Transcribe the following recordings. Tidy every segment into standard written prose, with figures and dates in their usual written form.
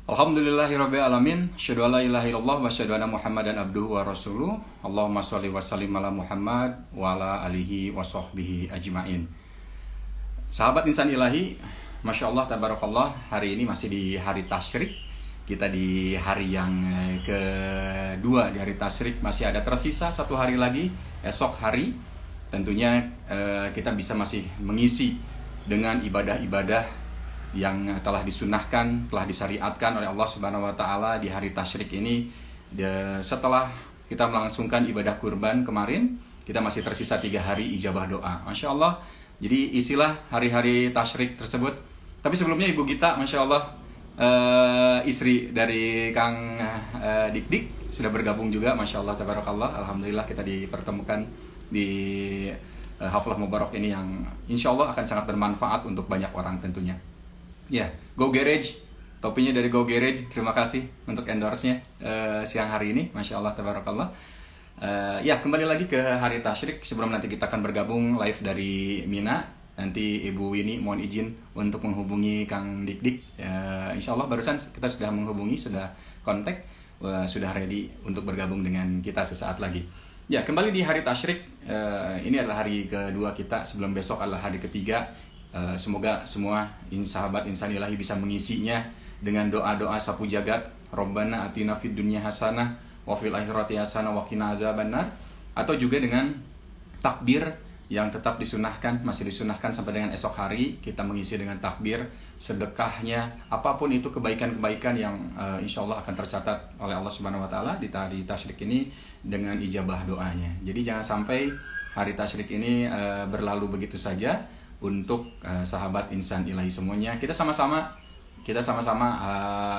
Alhamdulillahirabbil alamin, asyhadu an la ilaha illallah wa asyhadu anna Muhammadan abduhu wa rasuluh. Allahumma shalli wa sallim ala Muhammad wa ala alihi wa sahbihi ajmain. Sahabat insan ilahi, Masya Allah, tabarakallah, hari ini masih di hari tasyrik. Kita di hari yang kedua di hari tasyrik, masih ada tersisa satu hari lagi, esok hari. Tentunya kita bisa masih mengisi dengan ibadah-ibadah yang telah disunahkan, telah disyariatkan oleh Allah Subhanahu wa taala di hari tasyrik ini. Setelah kita melangsungkan ibadah kurban kemarin, kita masih tersisa 3 hari ijabah doa. Masya Allah. Jadi isilah hari-hari tasyrik tersebut. Tapi sebelumnya Ibu Gita, Masya Allah, istri dari Kang Dik sudah bergabung juga. Masya Allah, tabarakallah. Alhamdulillah kita dipertemukan di Haflah Mubarak ini yang insya Allah akan sangat bermanfaat untuk banyak orang tentunya. Ya, Go Garage, topinya dari Go Garage. Terima kasih untuk endorse-nya siang hari ini, Masya Allah, tabarakallah. Ya, kembali lagi ke hari tasyrik. Sebelum nanti kita akan bergabung live dari Mina, nanti Ibu Winnie mohon izin untuk menghubungi Kang Dik. Insya Allah barusan kita sudah menghubungi, sudah kontak, sudah ready untuk bergabung dengan kita sesaat lagi. Ya, kembali di hari tasyrik. Ini adalah hari kedua kita, sebelum besok adalah hari ketiga. Semoga semua sahabat insan ilahi bisa mengisinya dengan doa-doa sapu jagat. Rabbana atina fid dunya hasanah wa fil akhirati hasanah wa qina azabannar. Atau juga dengan takbir yang tetap disunahkan, masih disunahkan sampai dengan esok hari. Kita mengisi dengan takbir, sedekahnya, apapun itu kebaikan-kebaikan yang insya Allah akan tercatat oleh Allah Subhanahu wa taala di hari tasyrik ini dengan ijabah doanya. Jadi jangan sampai hari tasyrik ini berlalu begitu saja. Untuk sahabat insan ilahi semuanya, kita sama-sama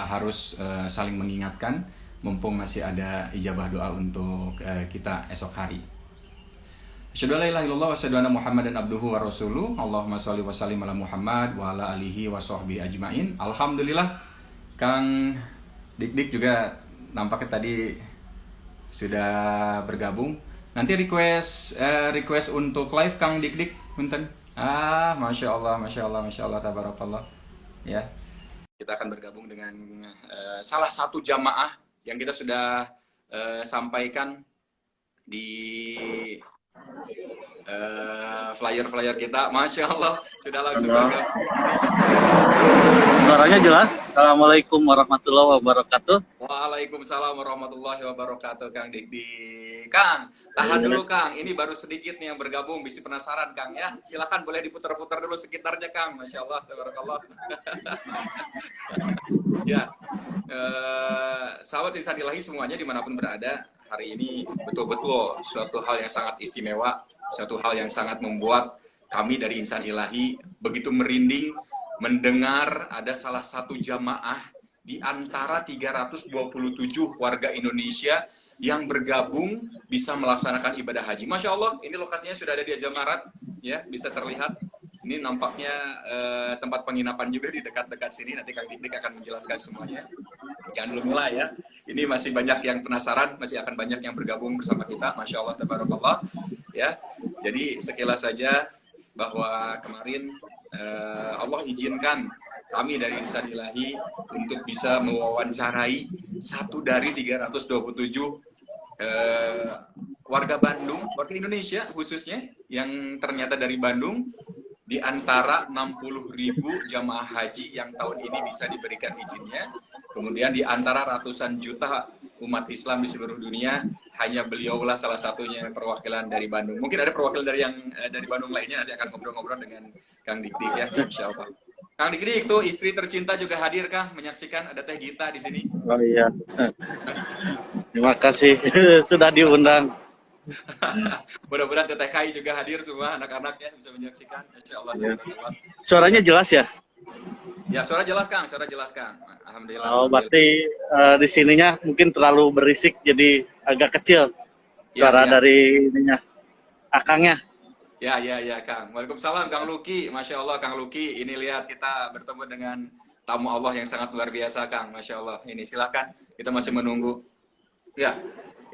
harus saling mengingatkan, mumpung masih ada ijabah doa untuk kita esok hari. Asyhadu an la ilaha illallah wa asyhadu anna Muhammadan abduhu wa rasuluh. Allahumma shalli wa sallim ala Muhammad wa ala alihi wa sahbihi ajmain. Alhamdulillah, Kang Dik juga nampaknya tadi sudah bergabung. Nanti request untuk live Kang Dik, punten. Masya Allah, Masya Allah, Masya Allah, tabarakallah. Ya, kita akan bergabung dengan salah satu jamaah yang kita sudah sampaikan di flyer-flyer kita. Masya Allah, sudah langsung bergabung. Suaranya jelas. Assalamualaikum warahmatullahi wabarakatuh. Waalaikumsalam warahmatullahi wabarakatuh, Kang Dikdi. Kang, tahan dulu Kang. Ini baru sedikit nih yang bergabung, bisa penasaran Kang ya. Silakan boleh diputar-putar dulu sekitarnya Kang. Masya Allah, tabarakallah. Ya, sahabat insan ilahi semuanya dimanapun berada, hari ini betul-betul suatu hal yang sangat istimewa, suatu hal yang sangat membuat kami dari insan ilahi begitu merinding mendengar ada salah satu jamaah di antara 327 warga Indonesia yang bergabung bisa melaksanakan ibadah haji. Masya Allah, ini lokasinya sudah ada di Jamarat, ya, bisa terlihat. Ini nampaknya tempat penginapan juga di dekat-dekat sini. Nanti Kang Dik akan menjelaskan semuanya. Jangan dulu mulai ya. Ini masih banyak yang penasaran, masih akan banyak yang bergabung bersama kita. Masya Allah, tabarakallah. Ya, jadi sekilas saja bahwa kemarin Allah izinkan kami dari Insan Ilahi untuk bisa mewawancarai satu dari 327 warga Bandung, warga Indonesia khususnya, yang ternyata dari Bandung, di antara 60.000 jamaah haji yang tahun ini bisa diberikan izinnya. Kemudian di antara ratusan juta umat Islam di seluruh dunia, hanya beliaulah salah satunya perwakilan dari Bandung. Mungkin ada perwakilan dari Bandung lainnya, nanti akan ngobrol-ngobrol dengan Kang Dik ya, Insya Allah. Kang Dik tuh istri tercinta juga hadir Kang, menyaksikan, ada Teh Gita di sini. Oh iya. Terima kasih sudah diundang. Mudah-mudahan Teteh Kai juga hadir semua anak-anaknya bisa menyaksikan. Insya Allah. Ya. Suaranya jelas ya? Ya, suara jelas Kang, suara jelas Kang. Alhamdulillah. Oh, berarti di sininya mungkin terlalu berisik jadi agak kecil suara ya. Dari ininya, akangnya. Ya Kang. Waalaikumsalam Kang Luki. Masya Allah Kang Luki. Ini lihat kita bertemu dengan tamu Allah yang sangat luar biasa Kang. Masya Allah. Ini silakan. Kita masih menunggu. Ya.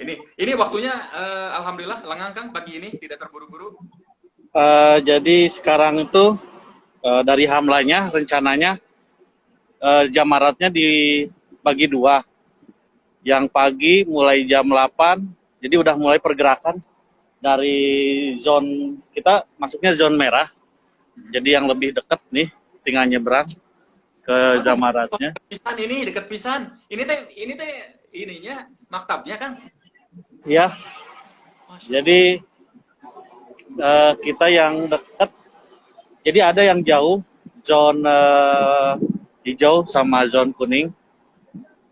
Ini waktunya alhamdulillah lengang Kang pagi ini, tidak terburu-buru. Jadi sekarang itu dari hamlanya rencananya jamaratnya di bagi dua. Yang pagi mulai jam 8, jadi udah mulai pergerakan dari zone kita masuknya zone merah. Jadi yang lebih dekat nih tinggal nyebrang ke Waduh, Zamaratnya. pisan ini deket pisan. Ini teh ininya maktabnya kan. Ya, Masya jadi kita yang dekat. Jadi ada yang jauh, zone hijau sama zone kuning.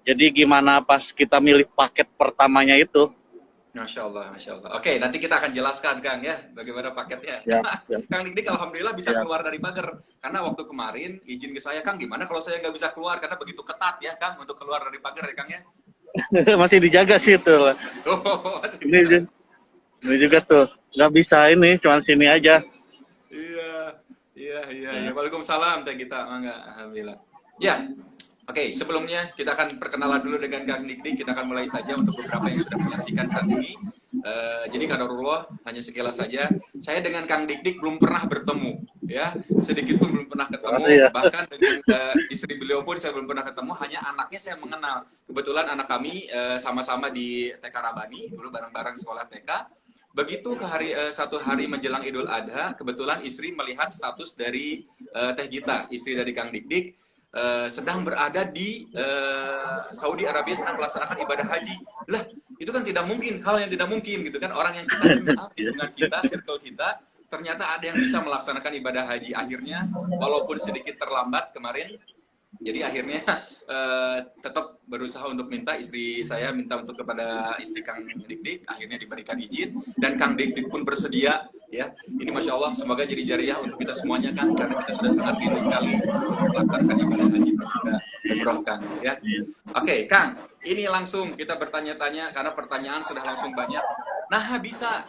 Jadi gimana pas kita milih paket pertamanya itu? Masya Allah, Masya Allah. Oke, nanti kita akan jelaskan, Kang, ya, bagaimana paketnya. Siap, siap, Kang Dik alhamdulillah bisa siap. keluar dari pagar. Karena waktu kemarin, izin ke saya, Kang, gimana kalau saya nggak bisa keluar? Karena begitu ketat ya, Kang, untuk keluar dari pagar ya, Kang, ya. Masih dijaga sih itu. Oh, Ini juga tuh, nggak bisa ini, cuma sini aja. iya. Waalaikumsalam, Teh Gita. Mangga, alhamdulillah. Ya, oke, sebelumnya kita akan perkenalan dulu dengan Kang Dik. Kita akan mulai saja untuk beberapa yang sudah menyaksikan saat ini. Jadi kadarullah, hanya sekilas saja. Saya dengan Kang Dik belum pernah bertemu, ya. Sedikit pun belum pernah ketemu. Ya. Bahkan dengan istri beliau pun saya belum pernah ketemu. Hanya anaknya saya mengenal. Kebetulan anak kami sama-sama di TK Rabani, dulu bareng-bareng sekolah TK. Begitu ke satu hari menjelang Idul Adha, kebetulan istri melihat status dari Teh Gita, istri dari Kang Dik. Sedang berada di Saudi Arabia sedang melaksanakan ibadah haji. Lah, itu kan tidak mungkin, hal yang tidak mungkin gitu kan. Orang yang kita kenal, dengan kita, circle kita, ternyata ada yang bisa melaksanakan ibadah haji. Akhirnya, walaupun sedikit terlambat kemarin, jadi akhirnya tetap berusaha untuk istri saya minta untuk kepada istri Kang Dik, akhirnya diberikan izin dan Kang Dik pun bersedia, ya. Ini Masya Allah, semoga jadi jariah untuk kita semuanya, Kang, karena kita sudah sangat rindu sekali melaksanakan ibadah haji dan juga umroh, Kang, ya. Oke, Kang, ini langsung kita bertanya-tanya karena pertanyaan sudah langsung banyak. Nah, bisa.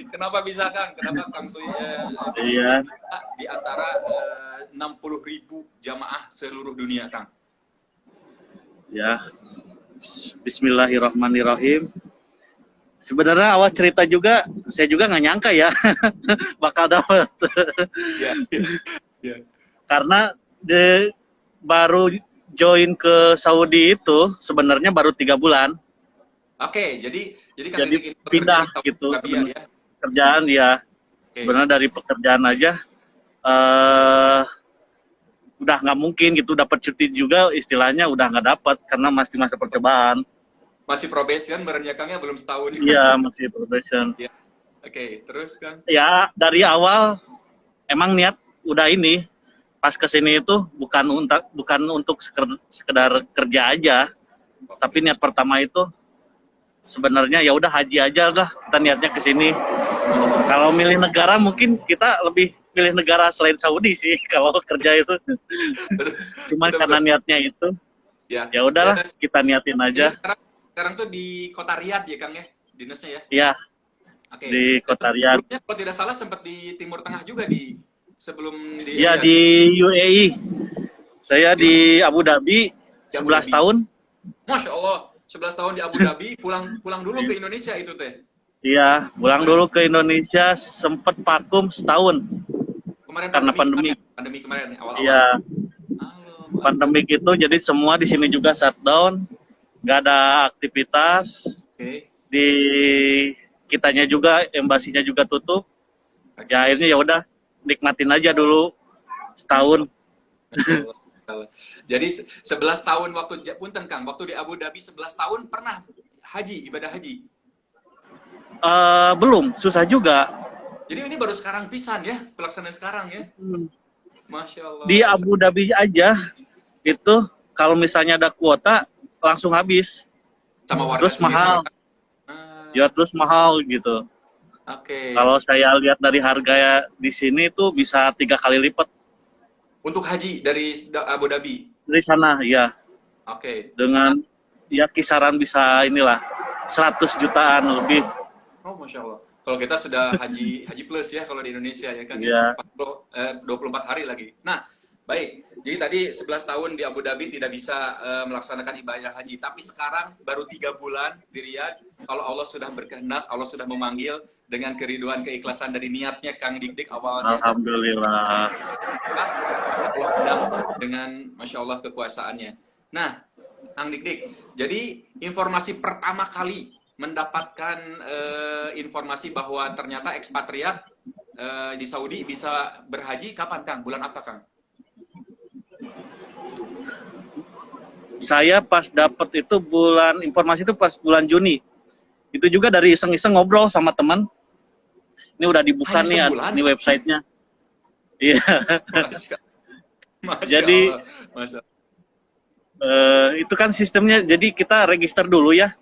Kenapa bisa, Kang? Kenapa Kang Iya. di antara 60.000 jamaah seluruh dunia, Kang? Ya. Bismillahirrahmanirrahim. Sebenarnya awal cerita juga, saya juga nggak nyangka ya bakal dapat. Ya. Karena baru join ke Saudi itu sebenarnya baru 3 bulan. Oke, jadi Kang Jadi Dik ini pindah bekerja di gitu. Saudi Arabia, ya? Kerjaan ya. Oke. Sebenarnya dari pekerjaan aja udah nggak mungkin gitu dapat cuti juga, istilahnya udah nggak dapat karena masih masa percobaan. Masih probation, barunya Kangnya belum setahun. Iya, masih probation. Ya. Oke, terus, Kang? Ya, dari awal emang niat udah ini pas kesini itu bukan untuk sekedar kerja aja, tapi niat pertama itu sebenarnya ya udah haji aja lah, kita niatnya ke sini. Kalau milih negara mungkin kita lebih pilih negara selain Saudi sih kalau kerja itu. Cuman karena niatnya itu, ya udahlah kita niatin aja. Sekarang tuh di kota Riyadh ya, Kang, ya, dinasnya ya? Iya. Oke. Di kota Riyadh. Sebelumnya kalau tidak salah sempat di Timur Tengah juga sebelum di Iya, Riyadh. di UAE. Saya di Abu Dhabi 11 tahun. Masya Allah, 11 tahun di Abu Dhabi, pulang dulu ke Indonesia itu, Teh. Iya, pulang dulu ke Indonesia, sempet vakum setahun. Kemarin karena pandemi kemarin awal-awal. Iya. Pandemik itu jadi semua di sini juga shutdown, nggak ada aktivitas. Oke. Di kitanya juga, embasinya juga tutup. Ya akhirnya ya udah nikmatin aja dulu setahun. Jadi 11 tahun punten, Kang, waktu di Abu Dhabi 11 tahun pernah ibadah haji? Belum, susah juga. Jadi ini baru sekarang pisan ya, pelaksanaan sekarang ya. Masya Allah. Di Abu Dhabi aja itu kalau misalnya ada kuota langsung habis. Sama warga terus mahal. Ya terus mahal gitu. Oke. Kalau saya lihat dari harga di sini tuh bisa 3 kali lipat. Untuk haji dari Abu Dhabi? Dari sana, ya. Oke. Dengan ya kisaran bisa inilah 100 jutaan lebih. Oh, Masya Allah. Kalau kita sudah haji plus ya kalau di Indonesia ya kan. Iya. 24 hari lagi. Nah, baik. Jadi tadi 11 tahun di Abu Dhabi tidak bisa melaksanakan ibadah haji, tapi sekarang baru 3 bulan di Riyadh kalau Allah sudah berkehendak, Allah sudah memanggil dengan keriduan, keikhlasan dari niatnya Kang Dik awalnya. Alhamdulillah. Allah undang dengan Masya Allah kekuasaannya. Nah, Kang Dik, jadi informasi pertama kali mendapatkan informasi bahwa ternyata ekspatriat di Saudi bisa berhaji kapan, Kang? Bulan apa, Kang? Saya pas dapat itu informasi itu pas bulan Juni. Itu juga dari iseng-iseng ngobrol sama teman. Ini udah dibuka nih ini websitenya. Iya. Jadi itu kan sistemnya. Jadi kita register dulu ya.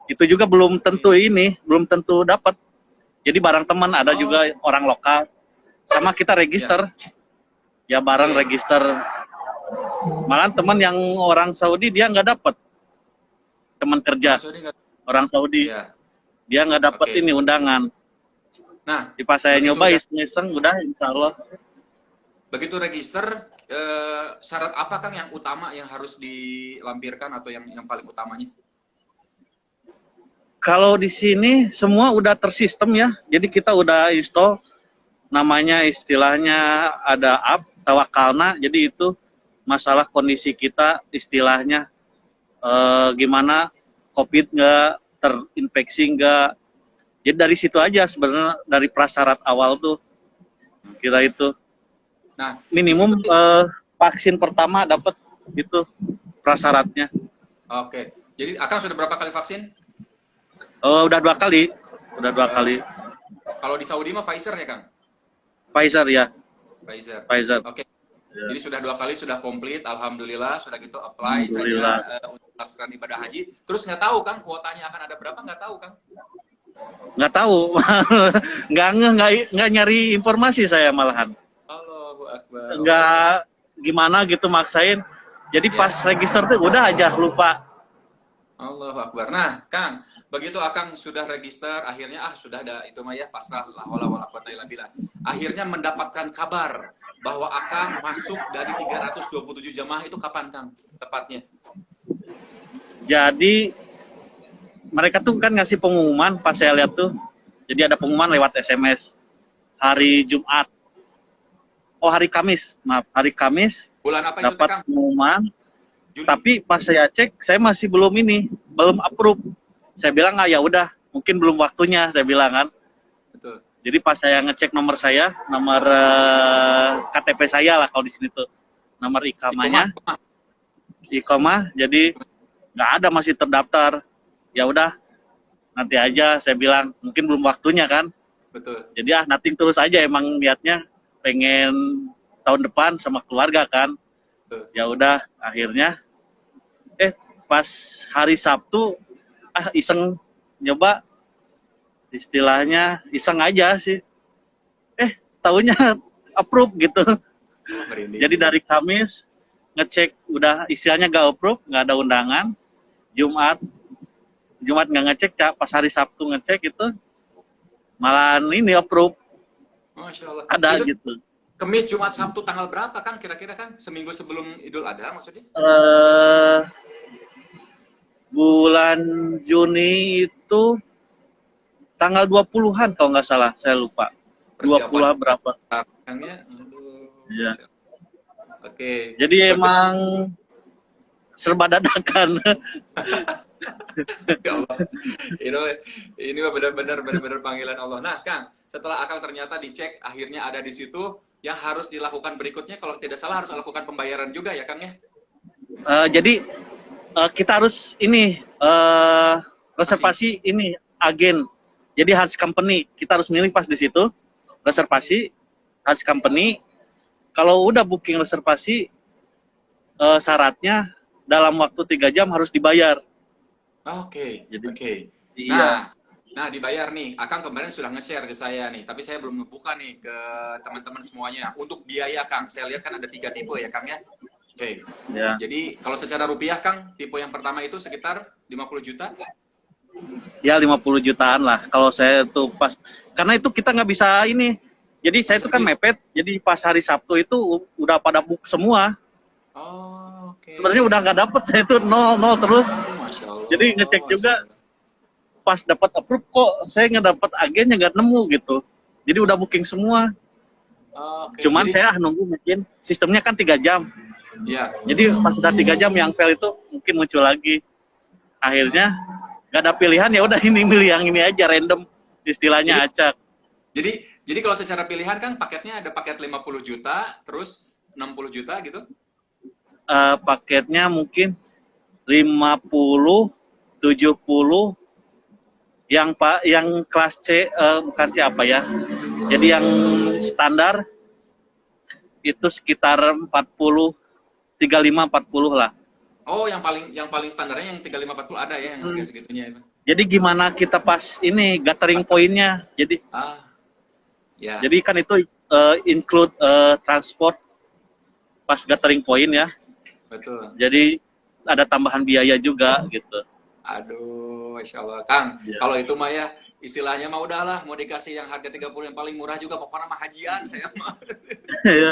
Itu juga belum tentu belum tentu dapat. Jadi barang teman ada juga orang lokal. Sama kita register. Ya barang register. Malah teman yang orang Saudi dia nggak dapat. Teman kerja. Orang Saudi. Dia nggak dapat ini undangan. Nah, pas saya nyoba iseng udah insya Allah. Begitu register, syarat apa Kang yang utama yang harus dilampirkan atau yang paling utamanya? Kalau di sini semua udah tersistem ya, jadi kita udah install, namanya istilahnya ada app Tawakalna, jadi itu masalah kondisi kita istilahnya gimana COVID nggak, terinfeksi nggak. Jadi dari situ aja sebenarnya, dari prasyarat awal tuh kita itu. Nah, minimum vaksin pertama dapat gitu prasyaratnya. Oke. Jadi Akang sudah berapa kali vaksin? Udah 2 kali. Udah 2 kali. Kalau di Saudi mah Pfizer ya, Kang? Pfizer ya. Pfizer. Oke. Ya. Jadi sudah 2 kali sudah komplit, alhamdulillah. Sudah gitu apply saja untuk melaksanakan ibadah haji. Terus nggak tahu Kang kuotanya akan ada berapa, nggak tahu Kang? Nggak tahu. nggak nyari informasi saya malahan. Allahu Akbar. Nggak gimana gitu maksain. Jadi pas register tuh udah aja lupa. Allahu Akbar. Nah, Kang, begitu Akang sudah register, akhirnya sudah ada itu mah ya pasrah la haula wala quwata illa billah. Akhirnya mendapatkan kabar bahwa Akang masuk dari 327 jamaah itu kapan, Kang? Tepatnya. Jadi mereka tuh kan ngasih pengumuman pas saya lihat tuh. Jadi ada pengumuman lewat SMS hari Jumat. Hari Kamis, maaf, hari Kamis. Bulan apa itu, dapat Kang? Pengumuman. Juli. Tapi pas saya cek, saya masih belum approve. Saya bilang ya udah, mungkin belum waktunya, saya bilang kan. Betul. Jadi pas saya ngecek nomor saya, nomor KTP saya lah kalau di sini tuh, nomor ikamahnya, ikamah, jadi nggak ada, masih terdaftar. Ya udah, nanti aja, saya bilang mungkin belum waktunya kan. Betul. Jadi nothing terus aja, emang niatnya pengen tahun depan sama keluarga kan. Ya udah, akhirnya pas hari Sabtu iseng nyoba, istilahnya iseng aja sih. Taunya approve gitu. Jadi dari Kamis ngecek udah istilahnya gak approve, nggak ada undangan. Jumat nggak ngecek, pas hari Sabtu ngecek itu malah ini approve. Masya Allah. Ada itu gitu. Kemis, Jumat, Sabtu tanggal berapa Kang kira-kira kan? Seminggu sebelum Idul Adha maksudnya? Bulan Juni itu tanggal 20-an kalau nggak salah, saya lupa. 20 berapa? Kangnya? Iya. Oke. Jadi emang serba dadakan. Ya Allah. Ini benar-benar panggilan Allah. Nah, Kang, setelah Akang ternyata dicek, akhirnya ada di situ, yang harus dilakukan berikutnya, kalau tidak salah harus melakukan pembayaran juga ya, Kang ya? Jadi kita harus reservasi ini agen. Jadi Hajj Company, kita harus milih pas di situ, reservasi Hajj Company. Kalau udah booking reservasi, syaratnya dalam waktu 3 jam harus dibayar. Oke. Iya. Nah, dibayar nih. Akang kemarin sudah nge-share ke saya nih, tapi saya belum ngebuka nih ke teman-teman semuanya. Untuk biaya, Kang, saya lihat kan ada 3 tipe ya, Kang ya? Oke. Ya. Jadi, kalau secara rupiah, Kang, tipe yang pertama itu sekitar 50 juta? Ya, 50 jutaan lah. Kalau saya tuh pas, karena itu kita nggak bisa ini. Jadi saya itu kan mepet, jadi pas hari Sabtu itu udah pada book semua. Oh, oke. Sebenarnya udah nggak dapet, saya itu nol terus. Masya Allah. Jadi ngecek juga. pas dapat approve kok saya nggak dapat agennya, nggak nemu gitu. Jadi udah booking semua. Oke, Cuman jadi saya nunggu mungkin sistemnya kan 3 jam. ya. Jadi pas udah 3 jam yang fail itu mungkin muncul lagi. Akhirnya nggak ada pilihan, ya udah ini milih yang ini aja, random Jadi istilahnya acak. jadi kalau secara pilihan kan paketnya ada paket 50 juta, terus 60 juta gitu. Paketnya mungkin 50, 70, yang kelas C, bukan C apa ya. Jadi yang standar itu sekitar 40, 35, 40 lah. Oh, yang paling standarnya yang 3540 ada ya yang harga segitunya itu. Jadi gimana kita pas ini gathering poinnya. Jadi Ah, ya, kan itu include transport pas gathering point ya. betul. Jadi ada tambahan biaya juga gitu. Aduh, Masya Allah. Kang, Ya. kalau itu mah ya, istilahnya mah udahlah, mau dikasih yang harga 30 yang paling murah juga, pokoknya mah hajian saya mah. Ya.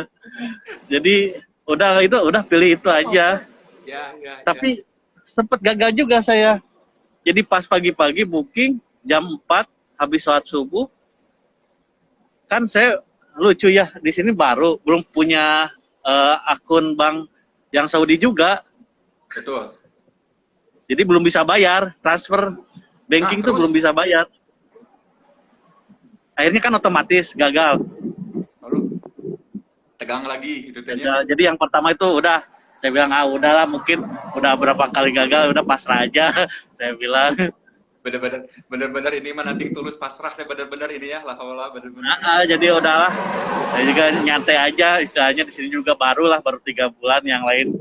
Jadi udah pilih itu aja. Ya, ya, ya. Tapi sempet gagal juga saya. Jadi pas pagi-pagi booking jam 4 habis sholat subuh. Kan saya lucu ya, di sini baru belum punya akun bank yang Saudi juga. Betul. Jadi belum bisa bayar, transfer banking tuh Terus? belum bisa bayar. Akhirnya kan otomatis gagal. Lalu tegang lagi itu tehnya. Ya, jadi yang pertama itu udah, saya bilang udahlah, mungkin udah berapa kali gagal, udah pasrah aja. Saya bilang. Bener-bener ini mah nanti tulus pasrah ya, bener-bener ini ya, lah bener-bener. Jadi udahlah, saya juga nyantai aja, istilahnya di sini juga baru 3 bulan, yang lain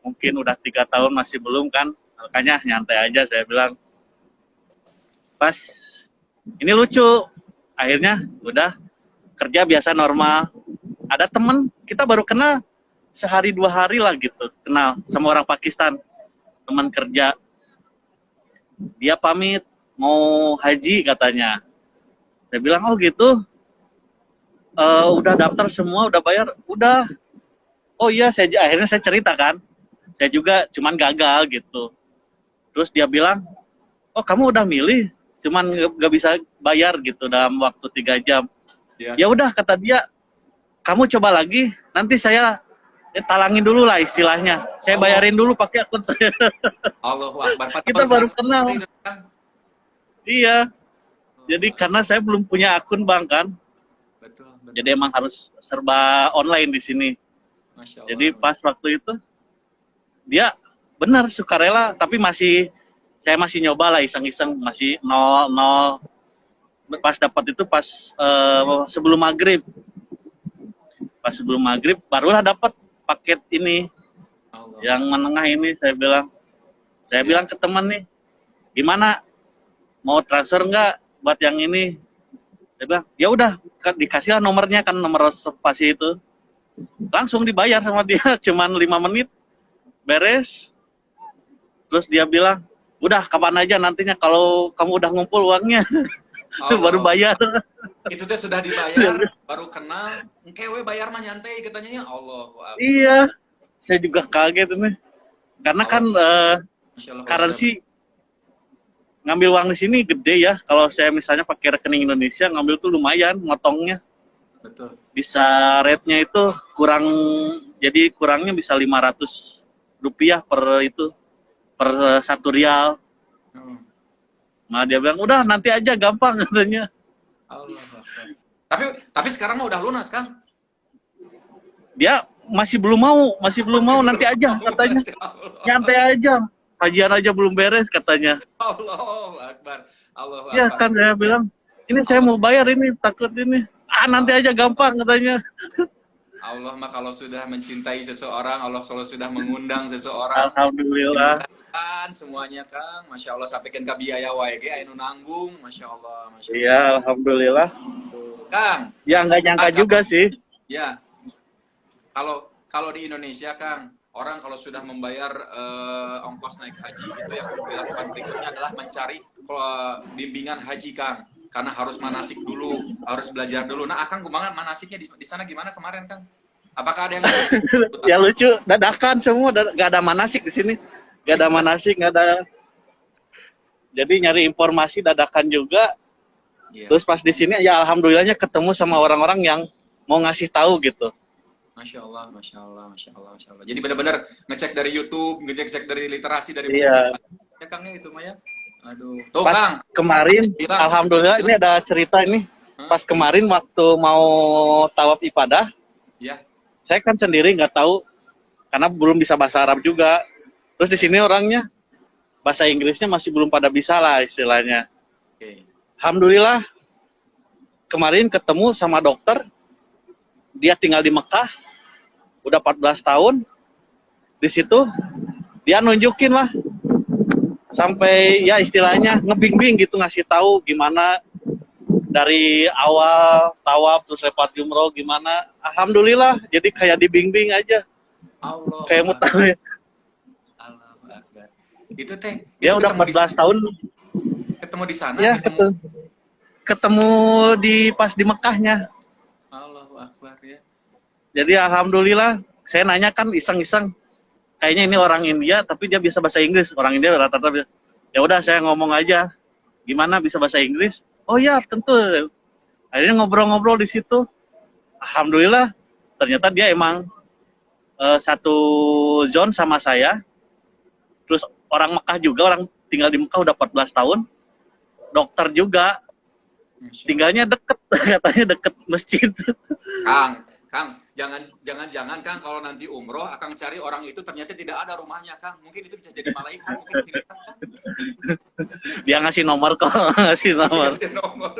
mungkin udah 3 tahun masih belum kan, makanya nyantai aja saya bilang. Pas ini lucu, akhirnya udah kerja biasa normal. Ada temen kita baru kenal sehari 2 hari lah gitu, kenal sama orang Pakistan, teman kerja. Dia pamit mau haji katanya. Saya bilang, oh gitu, udah daftar semua, udah bayar, udah. Oh iya, akhirnya saya cerita kan, saya juga cuman gagal gitu. Terus dia bilang, oh kamu udah milih, cuman nggak bisa bayar gitu dalam waktu 3 jam. Ya. Ya udah, kata dia, kamu coba lagi, nanti saya talangin dulu lah istilahnya. Saya bayarin dulu pakai akun saya. Allahu Akbar. Kita baru kenal. Kan? Iya. Jadi karena saya belum punya akun bank kan, Betul. jadi emang harus serba online di sini. Masya Allah. Jadi pas waktu itu dia benar sukarela, tapi saya masih nyoba lah iseng-iseng, masih nol. Pas dapat itu pas sebelum maghrib. Pas sebelum maghrib barulah dapat paket ini, Allah. yang menengah ini. Saya bilang ke teman nih, gimana, mau transfer nggak buat yang ini? Dia bilang, ya udah, dikasih lah nomornya kan, nomor reservasi itu. Langsung dibayar sama dia, cuman 5 menit beres. Terus dia bilang, udah kapan aja nantinya kalau kamu udah ngumpul uangnya. Baru bayar. Itu teh sudah dibayar, baru kenal, engkewe bayar mah nyantai katanya, ya Allah. Iya, saya juga kaget nih. Karena kan Masya Allah, currency ngambil uang di sini gede ya. Kalau saya misalnya pakai rekening Indonesia, ngambil tuh lumayan motongnya. betul. Bisa rate-nya itu jadi kurangnya bisa 500 rupiah per 1 rial. Hmm. Nah dia bilang, udah nanti aja gampang katanya. Allah. Tapi sekarang mah udah lunas kan? Dia masih belum mau, nanti aja katanya. Nyantai aja, kajian aja belum beres katanya. Allahu Akbar. Allahu Ya Akbar. kan saya bilang, ini saya mau bayar ini, takut ini. Nanti aja gampang katanya. Allah mah kalau sudah mencintai seseorang, Allah selalu sudah mengundang seseorang. Alhamdulillah. Kan semuanya Kang, Masya Allah, sampaikan ke biaya wae ge anu nanggung, Masya Allah, Masya Allah. Iya, alhamdulillah. Kang, Ya nggak nyangka juga sih. ya, kalau di Indonesia Kang, orang kalau sudah membayar ongkos naik haji, itu yang dilakukan berikutnya adalah mencari bimbingan haji Kang, karena harus manasik dulu, harus belajar dulu. Nah, Akang kumaha manasiknya di sana gimana kemarin Kang? Apakah ada yang Ya lucu, dadakan semua, nggak ada manasik di sini. Nggak ada manasik, nggak ada. Jadi nyari informasi dadakan juga. Iya. Terus pas di sini ya alhamdulillahnya ketemu sama orang-orang yang mau ngasih tahu gitu. Masya Allah, Masya Allah, Masya Allah, Masya Allah. Jadi benar-benar ngecek dari YouTube, ngecek dari literasi, dari Iya. buku-buku. Ya Kang ya itu Maya. Aduh. Tuh Pas Kang, kemarin, bilang, alhamdulillah ini ada cerita ini. Hah? Pas kemarin waktu mau tawaf ibadah, Ya, saya kan sendiri nggak tahu karena belum bisa bahasa Arab juga. Terus di sini orangnya bahasa Inggrisnya masih belum pada bisa lah istilahnya. oke. Alhamdulillah kemarin ketemu sama dokter, dia tinggal di Mekah, udah 14 tahun. Di situ dia nunjukin lah sampai ya istilahnya ngebimbing gitu, ngasih tahu gimana dari awal tawaf terus lewat jumroh gimana. Alhamdulillah jadi kayak dibimbing aja, Allah kayak mau tahu ya. Allahu Akbar. Itu teh, Dia itu udah 14 tahun ketemu di sana, ya ketemu di pas di Mekahnya. Allahu Akbar ya. Jadi alhamdulillah, saya nanya kan iseng-iseng, kayaknya ini orang India tapi dia bisa bahasa Inggris. Orang India rata-rata ya udah saya ngomong aja, gimana bisa bahasa Inggris? Oh ya tentu. Akhirnya ngobrol-ngobrol di situ. Alhamdulillah ternyata dia emang satu zone sama saya. Terus orang Mekah juga, orang tinggal di Mekah udah 14 tahun. Dokter juga, Masya Allah. tinggalnya deket, katanya deket masjid. Kang, jangan Kang kalau nanti umroh akan cari orang itu ternyata tidak ada rumahnya Kang. Mungkin itu bisa jadi malaikat, mungkin kirim Kang. Dia ngasih nomor kok, ngasih nomor. Kasih nomor.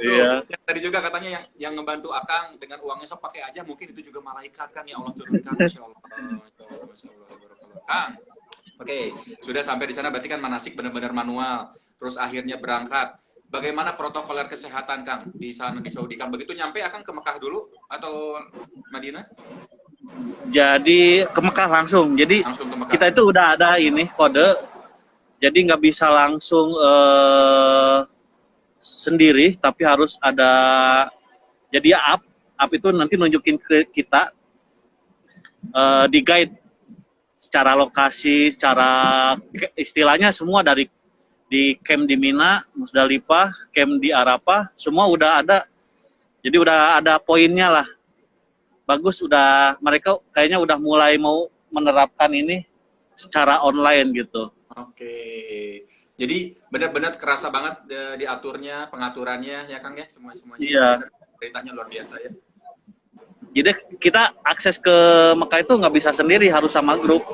Iya. Tuh, yang tadi juga katanya yang ngebantu Akang dengan uangnya sok pakai aja, mungkin itu juga malaikat Kang ya Allah turunkan. Masya Allah. Masya Allah. Barakallah. Kang, oke, sudah sampai di sana berarti kan manasik benar-benar manual. Terus akhirnya berangkat. Bagaimana protokoler kesehatan Kang di sana di Saudi Kang? Begitu nyampe akan ke Mekah dulu atau Madinah? Jadi ke Mekah langsung. Jadi Langsung ke Mekah. kita itu udah ada ini kode. Jadi nggak bisa langsung sendiri, tapi harus ada. Jadi app itu nanti nunjukin ke kita di guide secara lokasi, secara istilahnya semua dari di camp di Mina, Musdalifah, camp di Arafah, semua udah ada. Jadi udah ada poinnya lah. Bagus, udah mereka kayaknya udah mulai mau menerapkan ini secara online gitu. Oke. Jadi benar-benar kerasa banget diaturnya, pengaturannya ya Kang ya, semuanya. Iya. Ceritanya luar biasa ya. Jadi kita akses ke Mekah itu nggak bisa sendiri, harus sama grup.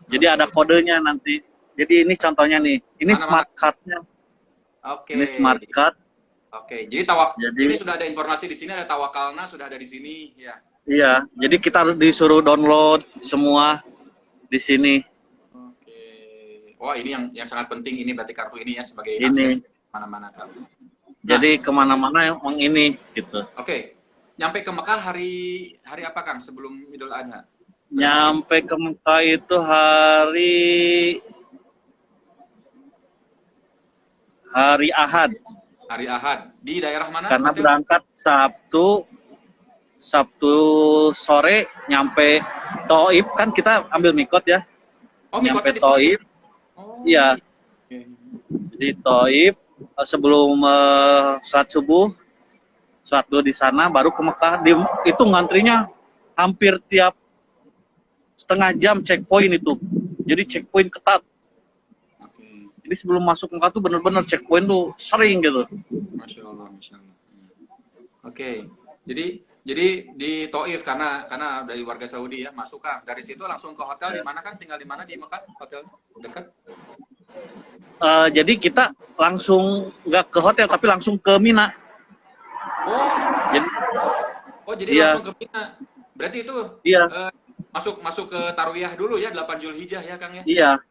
Jadi ada kodenya nanti. Jadi ini contohnya nih, ini smart card-nya. Oke. Ini smart card. Oke. Jadi ini sudah ada informasi di sini, ada tawakalna sudah ada di sini ya. Iya, jadi kita disuruh download semua di sini. Oke. Wah, ini yang sangat penting ini berarti kartu ini ya sebagai Ini. akses mana-mana Kang. Jadi kemana-mana emang ini gitu. Oke. Nyampe ke Mekah hari apa Kang sebelum Idul Adha? Nyampe ke Mekah itu hari Ahad. Hari Ahad. Di daerah mana? Karena berangkat Sabtu sore nyampe Thaif, kan kita ambil mikot ya. Oh, Nyampe mikotnya di Thaif. Oh. Iya. Oke. Di Thaif sebelum salat subuh, salat dulu di sana baru ke Mekah. Itu ngantrinya hampir tiap setengah jam checkpoint itu. Jadi checkpoint ketat. Jadi sebelum masuk Mekah tuh bener-bener checkpoint tuh sering gitu. Masya Allah, Masya Allah. Oke, jadi di Taif karena dari warga Saudi ya masuk Kang. Dari situ langsung ke hotel di mana Kang? Tinggal di mana di Mekah? Hotel dekat? Jadi kita langsung nggak ke hotel tapi langsung ke Mina. Jadi iya. Langsung ke Mina. Berarti itu iya. Masuk ke Tarwiyah dulu ya 8 Zulhijjah ya Kang ya? Iya.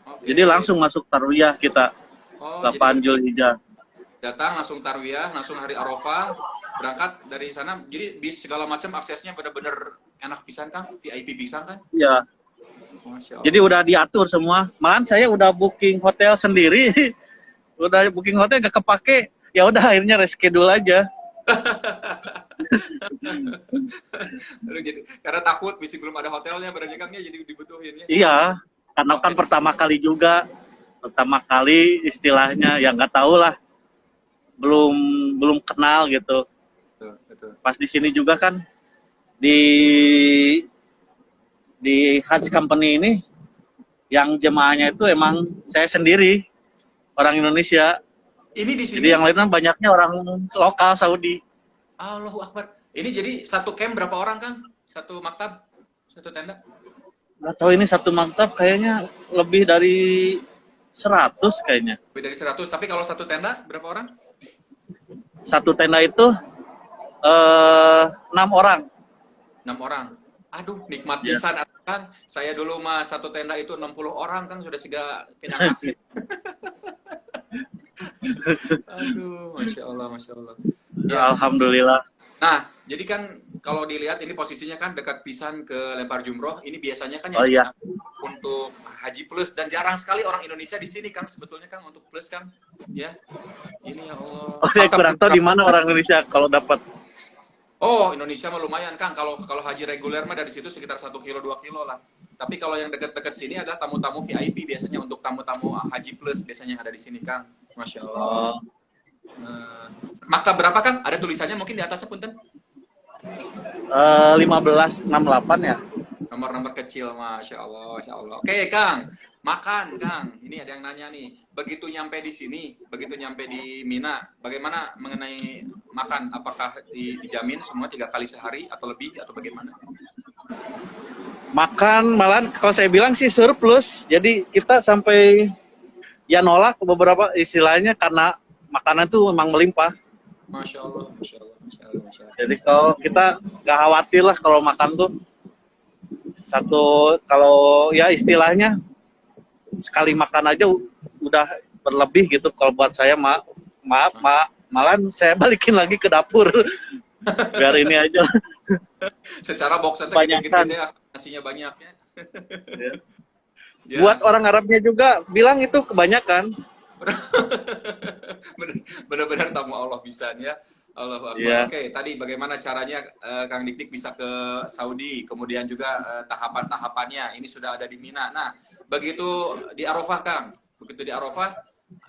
Oke. Jadi langsung masuk Tarwiyah kita. 8 Zulhijjah. Datang langsung Tarwiyah, langsung hari Arafah, berangkat dari sana. Jadi di segala macam aksesnya benar-benar enak pisan Kang, VIP pisan kan? Iya. Masya Allah. Jadi udah diatur semua. Malahan saya udah booking hotel sendiri. Udah booking hotel gak kepake. Ya udah akhirnya reschedule aja. Karena takut misi belum ada hotelnya berarti Kang ya, jadi dibutuhin ya. Iya. Karena kan pertama kali juga. pertama kali istilahnya, ya nggak tahu lah, belum belum kenal gitu. Betul, betul. Pas di sini juga kan di Hajj Company ini yang jemaahnya itu emang saya sendiri orang Indonesia. Ini di Jadi sini, yang lainnya banyaknya orang lokal Saudi. Allahu Akbar. Ini jadi satu camp berapa orang, Kang? Satu maktab, satu tenda? Nggak tahu ini satu maktab kayaknya lebih dari 100 kayaknya. Lebih dari 100. Tapi kalau satu tenda berapa orang? Satu tenda itu 6 orang. 6 orang. Aduh, nikmat Ya. pisan, Kang. Saya dulu mah satu tenda itu 60 orang, Kang. Sudah siga pinang kasih. Aduh, Masya Allah, Masya Allah. Ya, Alhamdulillah. nah, jadi kan kalau dilihat ini posisinya kan dekat pisan ke lempar jumroh. Ini biasanya kan Oh yang iya. untuk Haji Plus, dan jarang sekali orang Indonesia di sini, Kang, sebetulnya, Kang, untuk Plus, Kang. Ya, ini ya Allah. Oh, saya kurang tahu di mana orang Indonesia kalau dapat. Oh, Indonesia mah lumayan, Kang. Kalau haji reguler mah dari situ sekitar 1 kilo 2 kilo lah. Tapi kalau yang dekat-dekat sini adalah tamu-tamu VIP, biasanya untuk tamu-tamu Haji Plus biasanya ada di sini, Kang. Masya Allah. Oh, Maktab berapa, Kang? Ada tulisannya mungkin di atasnya, punten. 1568 ya. Nomor-nomor kecil, Masya Allah, Masya Allah. Oke, Kang. Makan, Kang. Ini ada yang nanya nih. Begitu nyampe di sini, begitu nyampe di Mina, bagaimana mengenai makan? Apakah dijamin semua 3 kali sehari atau lebih, atau bagaimana? Makan malah kalau saya bilang sih surplus. Jadi kita sampai ya nolak beberapa istilahnya karena makanan tuh memang melimpah. Masya Allah, Masya Allah, Masya Allah, Masya Allah. Jadi kalau kita nggak khawatir lah kalau makan tuh satu, kalau ya istilahnya sekali makan aja udah berlebih gitu. Kalau buat saya maaf malah saya balikin lagi ke dapur biar ini aja. Secara box itu Kebanyakan. gede-gede ya, nasinya banyak ya. Ya. Ya, Buat orang Arabnya juga bilang itu kebanyakan. benar-benar tamu Allah bisa ya. Allahu Akbar. Iya. Oke, tadi bagaimana caranya Kang Dik Dik bisa ke Saudi, kemudian juga tahapan-tahapannya. Ini sudah ada di Mina. Nah, begitu di Arafah, Kang. Begitu di Arafah,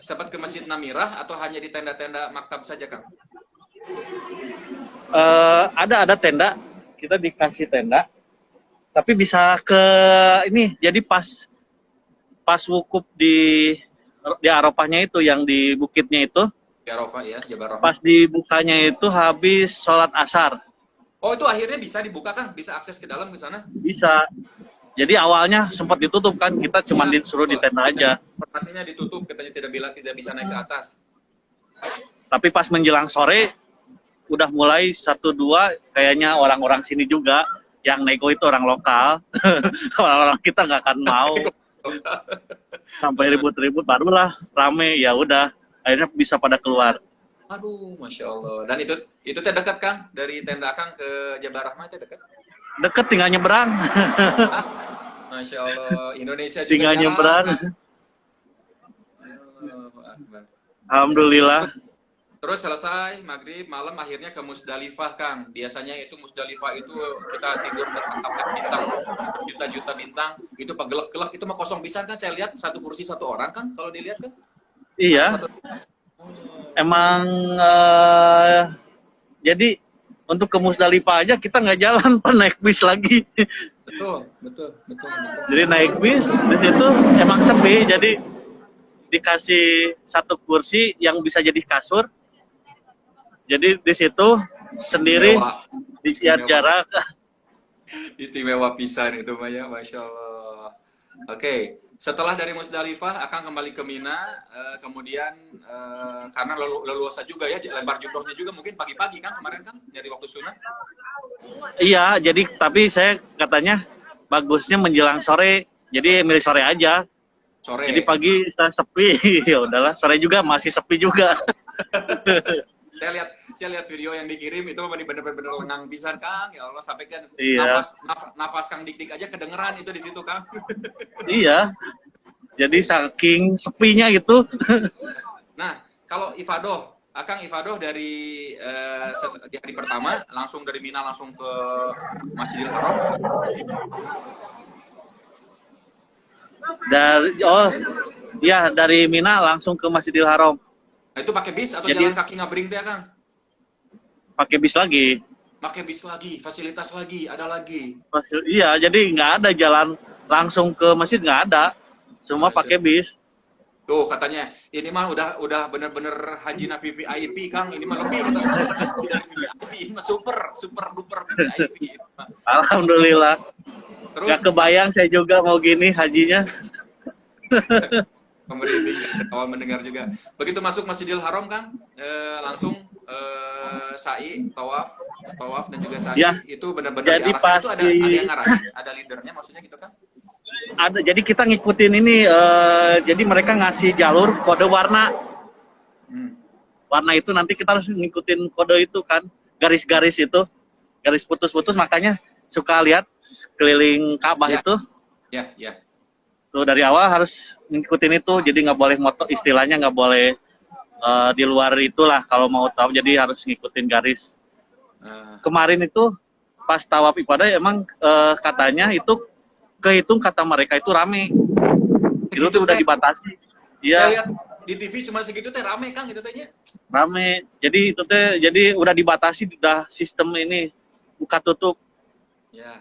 sempat ke Masjid Namirah atau hanya di tenda-tenda maktab saja, Kang? Ada tenda, kita dikasih tenda, tapi bisa ke ini. Jadi pas wukuf di Arafahnya itu, yang di bukitnya itu, Di Arafah ya, Jabal Rahmah. pas dibukanya itu habis sholat asar. Oh, itu akhirnya bisa dibuka, Kang? Bisa akses ke dalam ke sana? Bisa. Jadi awalnya sempat ditutup kan, kita cuma Ya, disuruh di betul. tenda aja. Informasinya ditutup, katanya tidak bisa naik ke atas. Tapi pas menjelang sore udah mulai 1-2 kayaknya orang-orang sini juga, yang nego itu orang lokal. Orang-orang kita nggak akan mau. Sampai ribut-ribut barulah rame, ya udah akhirnya bisa pada keluar. Aduh, Masya Allah. Dan itu teh dekat, Kang? Dari tenda Kang ke Jabal Rahmah itu dekat? Deket, tinggal nyebrang. Masya Allah. Indonesia juga Tinggal jauh, nyebrang. Kang. Allahu Akbar. Alhamdulillah. Terus selesai maghrib, malam akhirnya ke Musdalifah, Kang. Biasanya itu Musdalifah itu kita tidur bertangkap bintang, juta-juta bintang. Itu pagelak-gelak, itu mah kosong pisan kan. Saya lihat satu kursi satu orang, Kang. Kalau dilihat kan. Iya, Satu. emang jadi untuk ke Musdalifah aja kita nggak jalan, Pak, naik bis lagi. Betul, betul, betul, betul. Jadi naik bis, di situ emang sepi, jadi dikasih satu kursi yang bisa jadi kasur. Jadi di situ sendiri di jarak. Istimewa pisan itu Maya, Masya Allah. Oke, setelah dari Musdalifah akan kembali ke Mina, kemudian karena leluasa juga ya, lempar jumrohnya juga mungkin pagi-pagi kan kemarin kan, dari waktu sunat. Iya, jadi tapi saya katanya bagusnya menjelang sore, jadi milih sore aja. Sore. Jadi pagi sepi, ya udahlah, sore juga masih sepi juga. Saya lihat video yang dikirim itu bener-bener lengang pisan, Kang. Ya Allah, sampai kan Iya. nafas Kang Dik Dik aja kedengeran itu di situ, Kang. Iya. Jadi saking sepinya itu. Nah, kalau ifadoh, Akang ifadoh dari di hari pertama langsung dari Mina langsung ke Masjidil Haram. Ya dari Mina langsung ke Masjidil Haram. Nah, itu pakai bis atau Jadi jalan kaki ngabring teh, Kang? pakai bis lagi. Pakai bis lagi, fasilitas lagi, ada lagi. Iya, jadi nggak ada jalan langsung ke masjid, nggak ada. Semua Masya. pakai bis. Tuh katanya, ini mah udah bener-bener Haji Nafi VIP, Kang. Ini mah lebih kata saya dari VIP. Ini mah super duper VIP. Ini mah. Alhamdulillah. Terus Nggak kebayang saya juga mau gini hajinya. pemerintah awal mendengar juga. Begitu masuk Masjidil Haram, Kang, langsung sa'i, tawaf dan juga sa'i Ya, itu benar-benar jadi diarahkan itu ada pasti yang ngarahin, ada leadernya maksudnya gitu kan? ada. Jadi kita ngikutin ini. Jadi mereka ngasih jalur kode warna. Hmm. Warna itu nanti kita harus ngikutin kode itu kan. Garis-garis itu, garis putus-putus. Makanya suka lihat keliling Ka'bah Ya. itu. Ya. Tuh dari awal harus ngikutin itu. Jadi nggak boleh motor, istilahnya nggak boleh di luar itulah kalau mau tahu. Jadi harus ngikutin garis. Kemarin itu pas tawaf ibadah emang katanya itu kehitung kata mereka itu rame. Itu tuh udah dibatasi. Ya, Iya, lihat di TV cuma segitu teh rame, Kang, gitu tehnya. rame. Jadi itu teh jadi udah dibatasi, udah sistem ini buka tutup. Ya.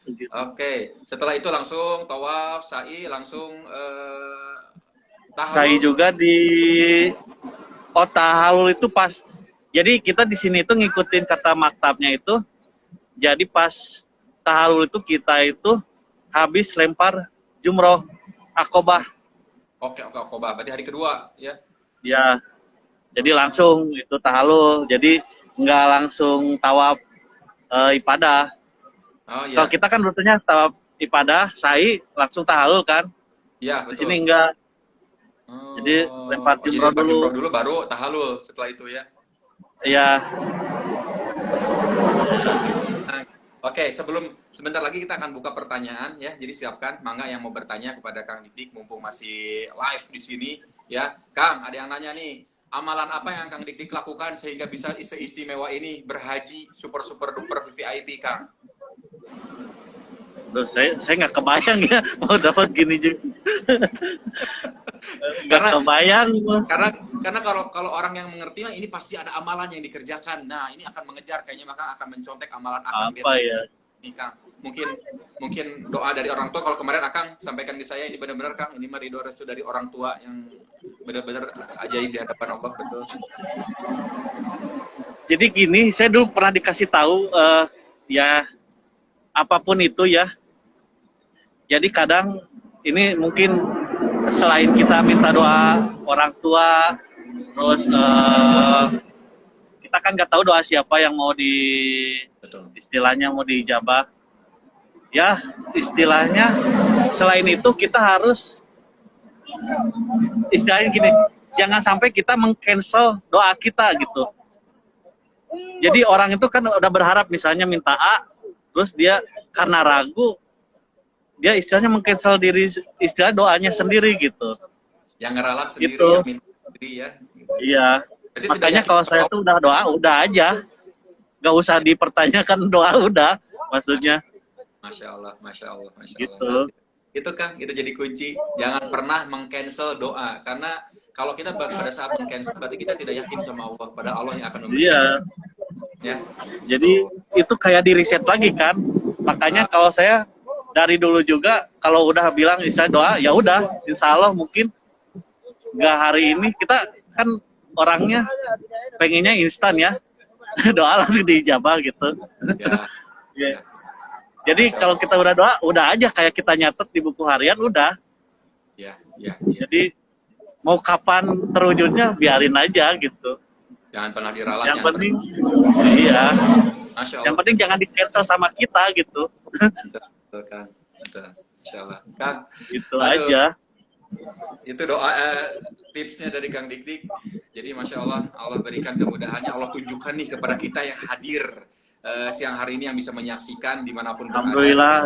Segitu. Oke, setelah itu langsung tawaf, sa'i, langsung tahallul. Saya juga di Tahalul itu pas. Jadi kita di sini itu ngikutin kata maktabnya itu. Jadi pas Tahalul itu kita itu habis lempar jumroh akobah. Oke, berarti hari kedua, ya. Ya, jadi langsung itu tahalul. Jadi nggak langsung tawaf ibadah. Oh iya. Kalau kita kan rutenya tawaf ibadah, sa'i langsung tahalul kan. Iya, Di betul. sini enggak. Jadi lempar Jadi jumroh lempar dulu. jumroh dulu baru tahallul setelah itu ya. Iya, Nah, oke, sebentar lagi kita akan buka pertanyaan ya. Jadi siapkan, mangga yang mau bertanya kepada Kang Dik mumpung masih live di sini ya. Kang, ada yang nanya nih, amalan apa yang Kang Dik lakukan sehingga bisa seistimewa ini berhaji super duper VIP, Kang? Duh, saya nggak kebayang ya mau dapat gini juga. Nggak Karena kebayang. karena kalau orang yang mengerti mah ini pasti ada amalan yang dikerjakan. Nah, ini akan mengejar kayaknya, maka akan mencontek amalan Akang Apa ya? nih, Kang. Mungkin doa dari orang tua. Kalau kemarin Akang sampaikan ke saya, ini benar-benar, Kang, ini mah ridho restu dari orang tua yang benar-benar ajaib di hadapan Allah, betul. Jadi gini, saya dulu pernah dikasih tahu ya apapun itu ya. Jadi kadang ini mungkin selain kita minta doa orang tua, terus kita kan nggak tahu doa siapa yang mau Betul. istilahnya mau dijabah. Ya istilahnya selain itu kita harus istilahnya gini, jangan sampai kita meng-cancel doa kita gitu. Jadi orang itu kan udah berharap misalnya minta A, terus dia karena ragu, dia istilahnya meng-cancel diri, istilah doanya sendiri gitu. Yang ngeralat sendiri, Gitu. yang minta sendiri ya. Iya. Jadi Makanya tidak yakin kalau saya kalau- tuh udah doa, udah aja. Gak usah dipertanyakan doa, udah. Maksudnya Masya Allah. gitu. Itu, Kang, itu jadi kunci. Jangan pernah meng-cancel doa. Karena kalau kita pada saat meng-cancel, berarti kita tidak yakin sama Allah. Pada Allah yang akan memberikan. Iya. Ya. Jadi itu kayak di reset lagi kan. Makanya kalau saya dari dulu juga kalau udah bilang istilah doa, ya udah, insya Allah mungkin nggak hari ini, kita kan orangnya pengennya instan ya. Doa langsung dijabah gitu. Ya. Ya. Jadi kalau kita udah doa, udah aja kayak kita nyatet di buku harian, udah. Ya. Jadi mau kapan terwujudnya biarin aja gitu. Jangan pernah diralat. Yang jangan penting, iya. Masya Yang Allah. penting jangan di cancel sama kita gitu. Betul, Kang. Betul. Insya Allah. Kang, Gitu aduh, aja. itu doa tipsnya dari Kang Dik. Jadi Masya Allah, Allah berikan kemudahannya. Allah tunjukkan nih kepada kita yang hadir siang hari ini yang bisa menyaksikan dimanapun berada. Alhamdulillah.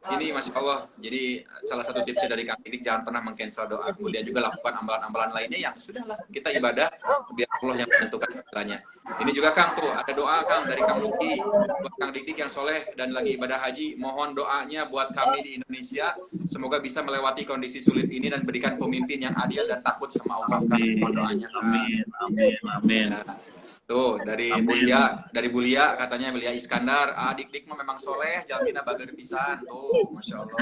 Ini Masya Allah, jadi salah satu tipsnya dari Kang Didik, jangan pernah meng-cancel doa. Kemudian juga lakukan amalan-amalan lainnya yang sudahlah, kita ibadah, biar Allah yang menentukan segalanya. Ini juga Kang, tuh ada doa Kang dari Kang Luki, buat Kang Didik yang soleh dan lagi ibadah haji. Mohon doanya buat kami di Indonesia, semoga bisa melewati kondisi sulit ini dan berikan pemimpin yang adil dan takut sama Allah. Kang, mohon doanya. Amin, amin, amin. Tuh dari Bulia katanya Belia Iskandar, dik-dik mah memang soleh, jamina bager pisan. Tuh, Masya Allah.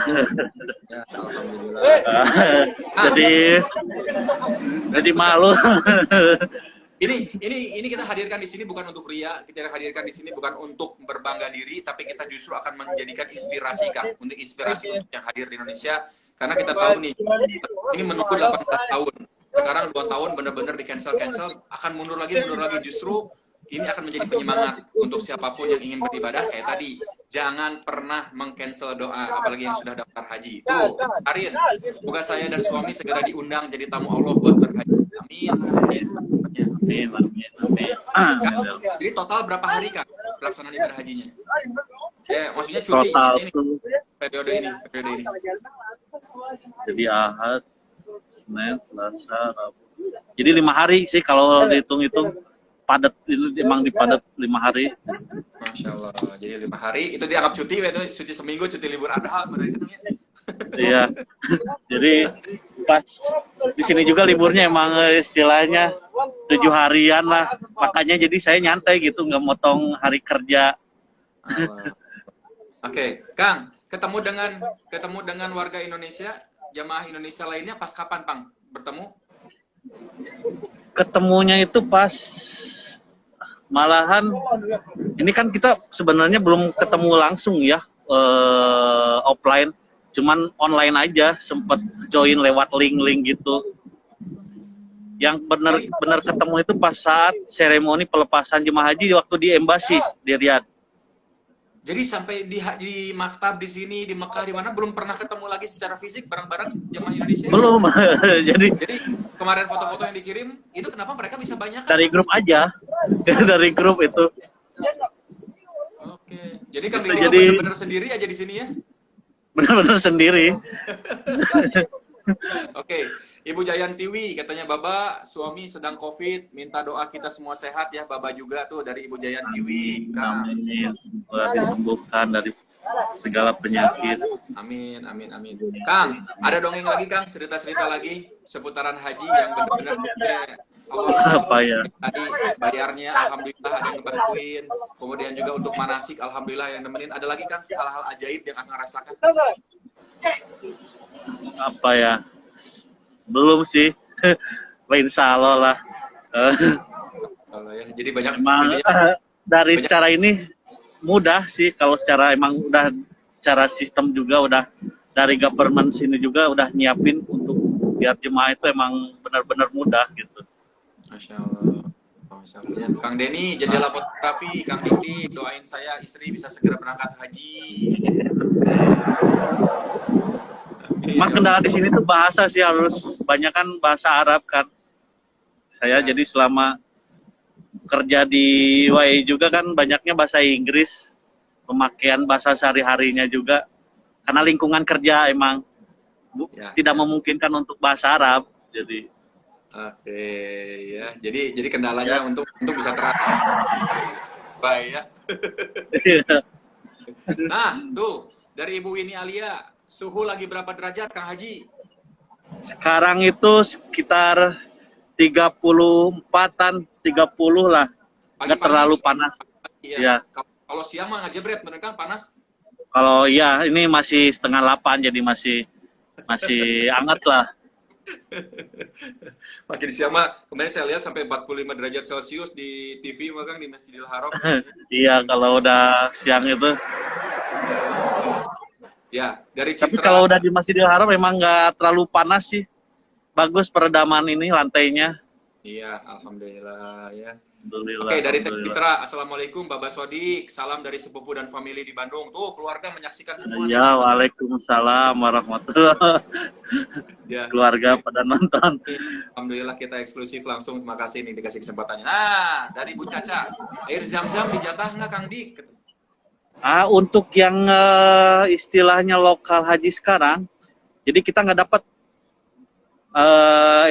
Ya, alhamdulillah. Jadi malu. Ini kita hadirkan di sini bukan untuk ria, kita hadirkan di sini bukan untuk berbangga diri, tapi kita justru akan menjadikan inspirasi Kang, untuk inspirasi untuk yang hadir di Indonesia, karena kita tahu nih ini menunggu 18 tahun. Sekarang 2 tahun benar-benar di cancel, akan mundur lagi, justru ini akan menjadi penyemangat untuk siapapun yang ingin beribadah. Kayak tadi, jangan pernah meng-cancel doa, apalagi yang sudah daftar haji. Tuh, Arin, semoga saya dan suami segera diundang jadi tamu Allah buat berhaji. Amin. Jadi total berapa hari Kak pelaksanaan ibadah hajinya? Maksudnya cuti Total ini, periode ini. Jadi Ahad, Senin, Selasa, Rabu. Jadi 5 hari sih kalau dihitung-hitung, padat itu emang dipadat 5 hari. Masya Allah. Jadi 5 hari itu dianggap cuti, itu cuti seminggu, cuti libur Adha mereka. Iya. Jadi pas di sini juga liburnya emang istilahnya 7 harian lah. Makanya jadi saya nyantai gitu, nggak motong hari kerja. Oke, Kang, ketemu dengan warga Indonesia, jamaah Indonesia lainnya pas kapan, Pang? Bertemu? Ketemunya itu pas malahan ini kan kita sebenarnya belum ketemu langsung ya, offline, cuman online aja, sempat join lewat link-link gitu. Yang benar ketemu itu pas saat seremoni pelepasan jemaah haji waktu di embassy di Riyadh. Jadi sampai di maktab di sini di Mekah di mana belum pernah ketemu lagi secara fisik bareng-bareng jemaah Indonesia? Belum. jadi kemarin foto-foto yang dikirim itu kenapa mereka bisa banyak? Dari grup aja. Dari grup itu. Oke. Jadi kan benar-benar sendiri aja di sini ya? Benar-benar sendiri. Oke. Ibu Jayantiwi katanya Baba suami sedang COVID, minta doa kita semua sehat ya. Baba juga tuh dari Ibu Jayantiwi. Amin. Semoga disembuhkan dari segala penyakit. Amin. Kang, ada dongeng lagi Kang, cerita-cerita lagi seputaran haji yang benar-benar apa ya? Tadi bayarnya alhamdulillah ada yang ngebantuin. Kemudian juga untuk manasik alhamdulillah yang nemenin. Ada lagi Kang hal-hal ajaib yang akan rasakan? Apa ya? Belum sih. Insya Allah lah. Ya. Jadi banyak emang dari secara ini mudah sih, kalau secara emang udah secara sistem juga udah dari government sini juga udah nyiapin untuk biar jemaah itu emang benar-benar mudah gitu. Masya Allah. Ya. Kang Denny, jendela fotografi, Kang Diki, doain saya istri bisa segera berangkat haji. Emang kendala di sini tuh bahasa sih, harus banyak kan bahasa Arab kan. Saya jadi selama kerja di UAE juga kan banyaknya bahasa Inggris, pemakaian bahasa sehari-harinya juga. Karena lingkungan kerja emang tidak memungkinkan untuk bahasa Arab, jadi. Oke, ya. Jadi kendalanya untuk bisa teratasi. Baik ya. Nah, tuh dari Ibu Wini Alia, suhu lagi berapa derajat Kang Haji? Sekarang itu sekitar 34-an, 30 lah. Nggak terlalu panas. Iya. Ya. Kalau siang mah ngajebret, bener kan panas? Kalau iya, ini masih 7:30, jadi masih hangat lah. Makin siang mah, kemarin saya lihat sampai 45 derajat Celcius di TV mah Kang, di Masjidil Haram. Iya, kalau udah siang itu. Ya, dari Citra. Tapi kalau udah di Masjidil Haram memang nggak terlalu panas sih. Bagus peredaman ini lantainya. Iya, alhamdulillah ya. Alhamdulillah, Oke, dari Teh alhamdulillah. Citra, Assalamualaikum Baba Sodik, salam dari sepupu dan family di Bandung. Tuh, keluarga menyaksikan semua nih, Ya, Masya Allah. waalaikumsalam warahmatullahi. Ya, Keluarga pada nonton. alhamdulillah kita eksklusif langsung. Terima kasih nih dikasih kesempatannya. Nah, dari Bu Caca, air zam-zam dijatah nggak Kang Dik? Untuk yang istilahnya lokal haji sekarang, jadi kita nggak dapat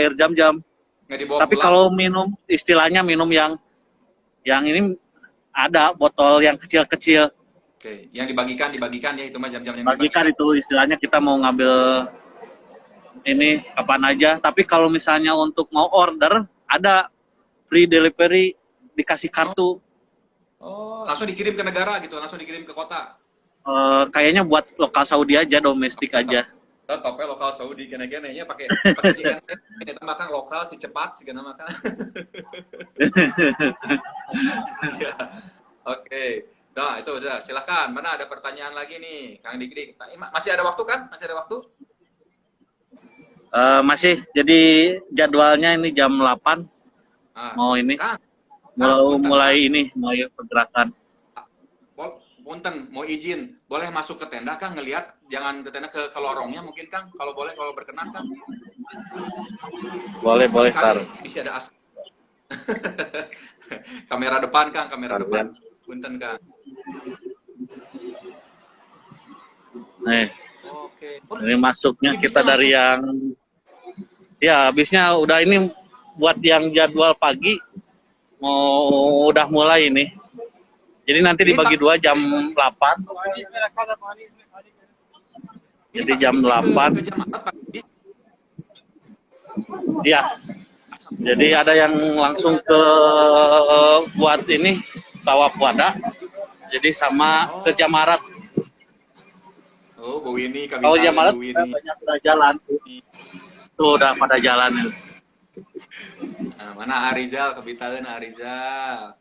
air jam-jam. Nggak dibawa Tapi pulang? kalau minum, istilahnya minum yang ini ada botol yang kecil-kecil. Oke, yang dibagikan ya itu mah jam-jam yang Bagikan dibagikan. itu istilahnya kita mau ngambil ini kapan aja. Tapi kalau misalnya untuk mau order, ada free delivery, dikasih kartu. Oh, langsung dikirim ke negara gitu, langsung dikirim ke kota. Kayaknya buat lokal Saudi aja, domestik aja. Topnya lokal Saudi gene-gene ya pakai JNE ini makan lokal si cepat segala makan. Ya. Oke. Nah, itu udah silakan. Mana ada pertanyaan lagi nih, Kang Dikdik. Masih ada waktu kan? Masih ada waktu? Masih, jadi jadwalnya ini jam 8 Ah, mau ini, Kang, punten, mulai ini, mulai pergerakan. punten, mau izin, boleh masuk ke tenda Kang ngelihat, jangan ke tenda ke lorongnya mungkin Kang, kalau boleh kalau berkenan Kang. Boleh, tar. Bisa ada as. Kamera depan Kang, kamera depan. Punten Kang. Nih, Oke. ini masuknya Ini kita bisa dari yang, ya habisnya udah ini buat yang jadwal pagi, udah mulai ini. Jadi nanti Ini dibagi dua jam 8. Ini Jadi pakai jam bis 8. ke Jamarat, pakai bis. Iya. Jadi ada yang langsung ke buat ini tawaf wada. Jadi sama ke Jamarat. Oh, Bu Winnie, Kak Kalau Bintang, Jamarat Bu udah Winnie. banyak pada jalan. Tuh udah pada jalan. Nah, mana Arizal, kebitaan Arizal.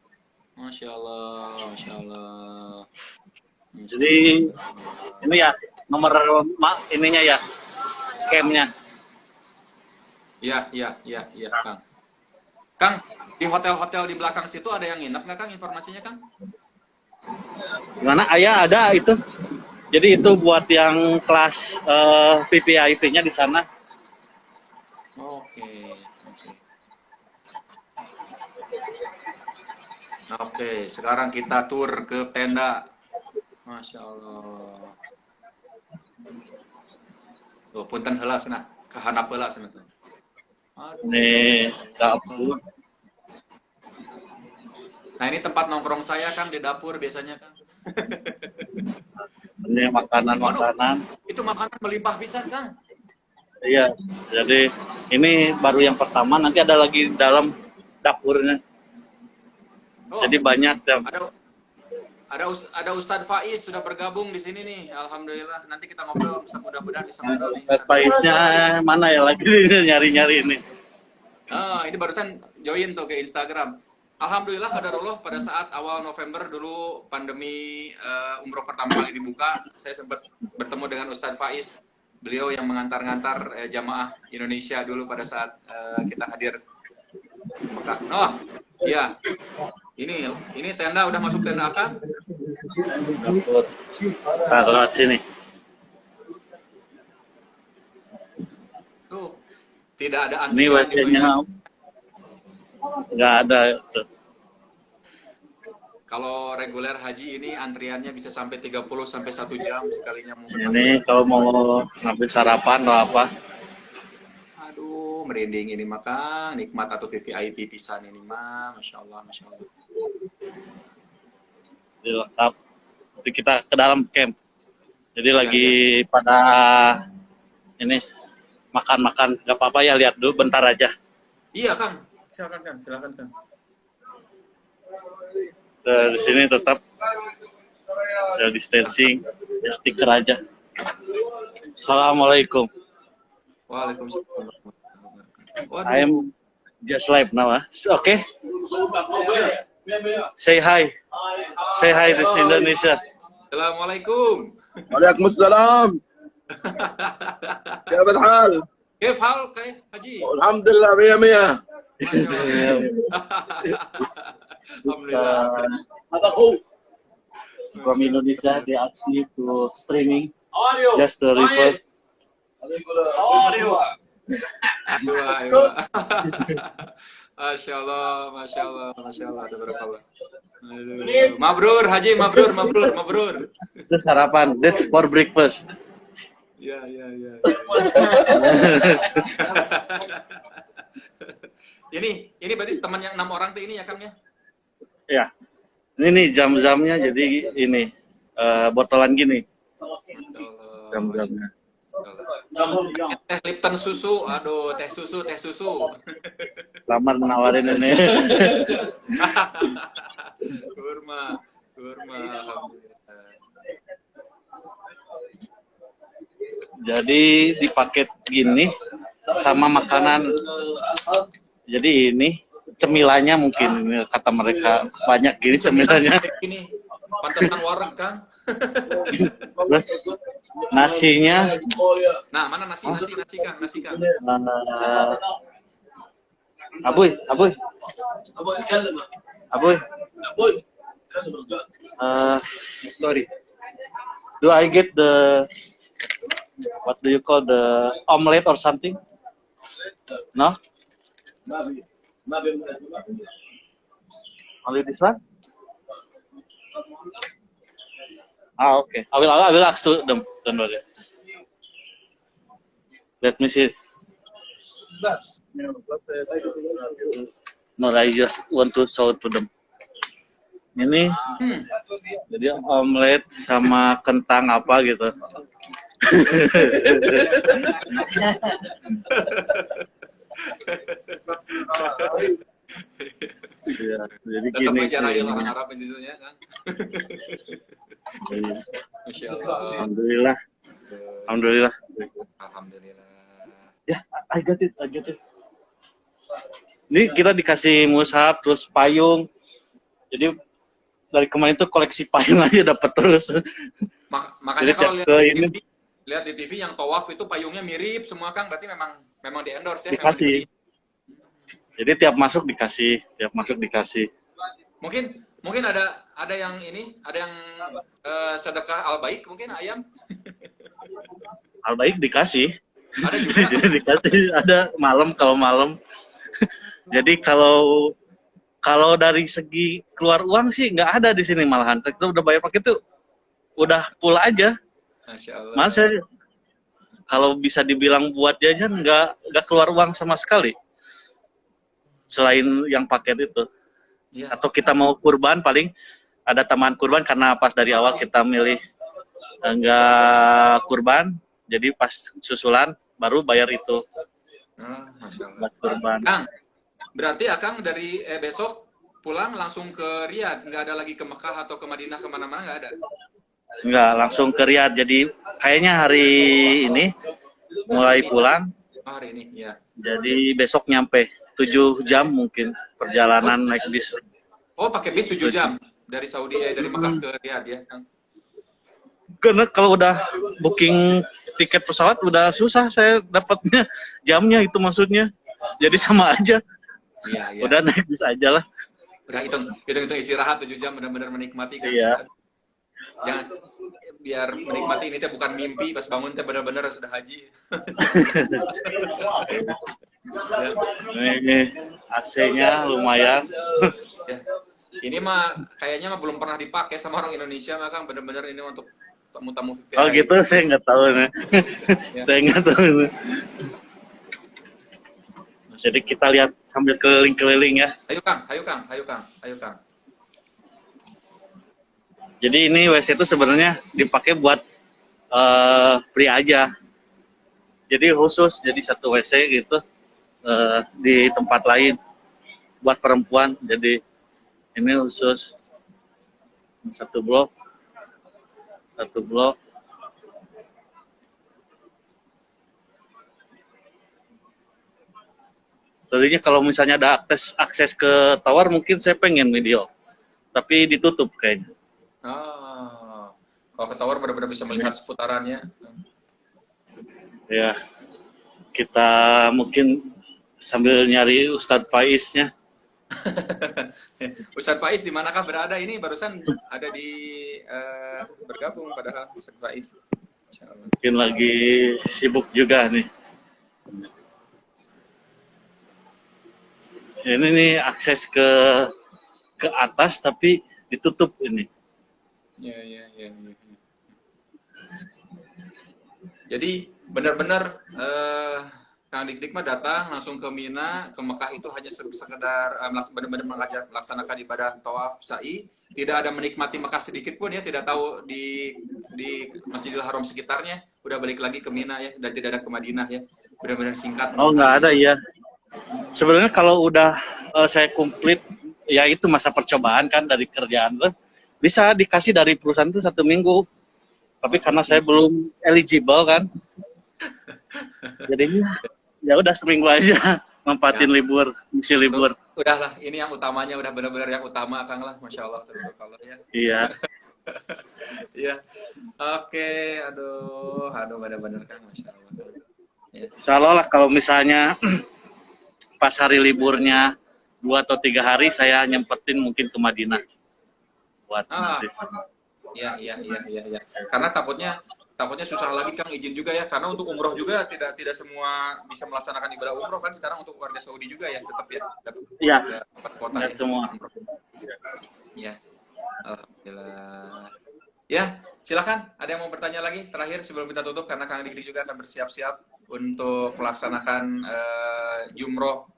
Masya Allah, Masya Allah. Masya Jadi ini ya nomor ininya ya, campnya. Iya, Kang. Kang, di hotel-hotel di belakang situ ada yang nginep nggak Kang informasinya Kang? Gimana? Ayah ada itu. Jadi itu buat yang kelas VVIP-nya di sana. Oke, sekarang kita tur ke tenda. Masya Allah. Tuh, punten heula cenah, kahandap heula cenah tuh. Nih, dapur. Nah, ini tempat nongkrong saya Kang di dapur biasanya Kang. Ini makanan-makanan. Itu makanan melimpah pisan Kang. Iya, jadi ini baru yang pertama, nanti ada lagi dalam dapurnya. Oh, Jadi banyak yang ada Ustadz Faiz sudah bergabung di sini nih. Alhamdulillah. Nanti kita ngobrol, mudah-mudahan bisa ngobrol nih. Faiznya mana ya lagi nyari-nyari ini. Ini barusan join tuh ke Instagram. Alhamdulillah qadarullah pada saat awal November dulu pandemi umroh pertama kali dibuka, saya sempat bertemu dengan Ustadz Faiz. Beliau yang mengantar-ngantar jamaah Indonesia dulu pada saat kita hadir di Mekah. Oh, iya. Ini tenda udah masuk tenda Akang? Dapur. Nah, lewat sini. Tuh, tidak ada Ini antrian WC-nya nggak ada. Kalau reguler haji ini antriannya bisa sampai 30 sampai 1 jam sekalinya mau berangkat. Ini kalau mau ngambil sarapan atau apa? Aduh, merinding ini maka nikmat atau VVIP pisan ini mah, Masya Allah, Masya Allah. Jadi lengkap. Jadi kita ke dalam camp. Jadi lagi pada ini makan-makan, nggak apa-apa ya, lihat dulu bentar aja. Iya Kang, silakan Kang. Di sini tetap social distancing, stiker aja. Assalamualaikum. Waalaikumsalam. I am just live now. Okay. Say hi. Say hi to Indonesia. Assalamualaikum. Waalaikumsalam. كيف الحال؟ كيف حالك Haji? الحمد لله مية مية. Masya Allah. Bisa Alhamdulillah. from Masya Indonesia, they ask me to streaming Audio. just to report. Audio. Allah. Iwa. Masya Allah, Masya Allah, Masya Allah. Tabarakallah. Aduh. Mabrur, Haji, mabrur, mabrur, mabrur. Itu sarapan, that's for breakfast. Ya, ya, ya. Ini berarti teman yang 6 orang tuh ini ya, Kang ya? Ya, ini nih jam-jamnya jadi ini botolan gini jam-jamnya. Teh Lipton susu, aduh, teh susu. Lamar nawarin ini. Kurma, alhamdulillah. Jadi di paket gini sama makanan. Jadi ini cemilannya mungkin ini kata mereka banyak gini cemilannya. Ini pantesan warung, Kang. Terus nasinya Nah, mana nasi, Kang. Abuy. Sorry. Do I get the what do you call the omelette or something? No? Only this one? Okay. I will ask to them. Don't worry. Let me see. No, I just want to show to them. Ini jadi omelet sama kentang apa gitu. Ya, jadi Tetap gini. aja raya orang Arab intinya, Kang. Masya Allah. Alhamdulillah. Alhamdulillah. Alhamdulillah. Ya, I got it. Ini kita dikasih mushaf terus payung. Jadi dari kemarin tuh koleksi payung aja dapat terus. Makanya Jadi kalau lihat di TV yang tawaf itu payungnya mirip semua, Kang, berarti memang di endorse ya. Dikasih. Jadi tiap masuk dikasih. Mungkin ada yang sedekah al-baik mungkin ayam. Al-baik dikasih. Ada juga. Jadi dikasih ada kalau malam. Jadi kalau dari segi keluar uang sih nggak ada di sini malahan. Kita udah bayar paket tuh udah full aja. Masya Allah. Masa kalau bisa dibilang buat jajan nggak keluar uang sama sekali. Selain yang paket itu. Ya. Atau kita mau kurban paling ada tambahan kurban karena pas dari awal kita milih nggak kurban. Jadi pas susulan baru bayar itu. Masya Allah. Buat kurban. Kang, berarti Akang dari besok pulang langsung ke Riyadh, nggak ada lagi ke Mekah atau ke Madinah kemana-mana, nggak ada? Nggak, langsung ke Riyadh. Jadi kayaknya hari ini mulai pulang. Oh, hari ini, ya. Jadi besok nyampe 7 jam mungkin perjalanan naik bis. Oh, pakai bis 7 jam dari dari Mekah ke Riyadh ya, Kang? Karena kalau udah booking tiket pesawat udah susah saya dapatnya jamnya itu maksudnya. Jadi sama aja. Iya. Udah naik bis aja lah. Udah hitung istirahat 7 jam benar-benar menikmati kan. Iya. Jangan biar menikmati ini teh bukan mimpi, pas bangun teh benar-benar sudah haji. Ya. Ini AC-nya lumayan. Ya. Ini mah kayaknya belum pernah dipakai sama orang Indonesia, mah Kang, benar-benar ini untuk tamu-tamu VIP. Oh gitu, saya nggak tahu nih. Ya. Saya nggak tahu. Jadi kita lihat sambil keliling-keliling ya. Ayo Kang. Jadi ini WC itu sebenarnya dipakai buat pria aja. Jadi khusus, jadi satu WC gitu di tempat lain buat perempuan. Jadi ini khusus satu blok. Tadinya kalau misalnya ada akses ke tower mungkin saya pengen video, tapi ditutup kayaknya. Oh, kalau ke tower benar-benar bisa melihat seputarannya. Ya, kita mungkin sambil nyari Ustadz Faiznya. Ustadz Faiz di manakah berada ini? Barusan ada di bergabung padahal Ustadz Faiz. Insya Allah. Mungkin lagi sibuk juga nih. Ini nih akses ke atas tapi ditutup ini. Ya. Jadi benar-benar Kang Dik mah datang langsung ke Mina, ke Mekah itu hanya sekedar benar-benar melaksanakan ibadah tawaf sa'i, tidak ada menikmati Mekah sedikit pun ya, tidak tahu di Masjidil Haram sekitarnya, udah balik lagi ke Mina ya, dan tidak ada ke Madinah ya, benar-benar singkat. Oh nggak ada ya. Sebenarnya kalau udah saya komplit, ya itu masa percobaan kan dari kerjaan tuh, bisa dikasih dari perusahaan tuh 1 minggu. Tapi karena saya belum eligible kan, jadinya ya udah seminggu aja mempatin libur, misi libur. Udahlah, ini yang utamanya, udah benar-benar yang utama Kang lah, Masya Allah, kalau ya. Iya. Iya. Oke, aduh benar-benar Kang, Masya Allah. Ya. Insya Allah lah kalau misalnya pas hari liburnya 2 atau 3 hari saya nyempetin mungkin ke Madinah buat nanti. Iya. Karena takutnya susah lagi Kang izin juga ya. Karena untuk umroh juga tidak semua bisa melaksanakan ibadah umroh kan sekarang untuk warga Saudi juga ya tetap ya. Iya. Dapat kuota Ya, semua. Ya. Alhamdulillah. Ya, silakan. Ada yang mau bertanya lagi terakhir sebelum kita tutup karena Kang Dik juga akan bersiap-siap untuk melaksanakan jumroh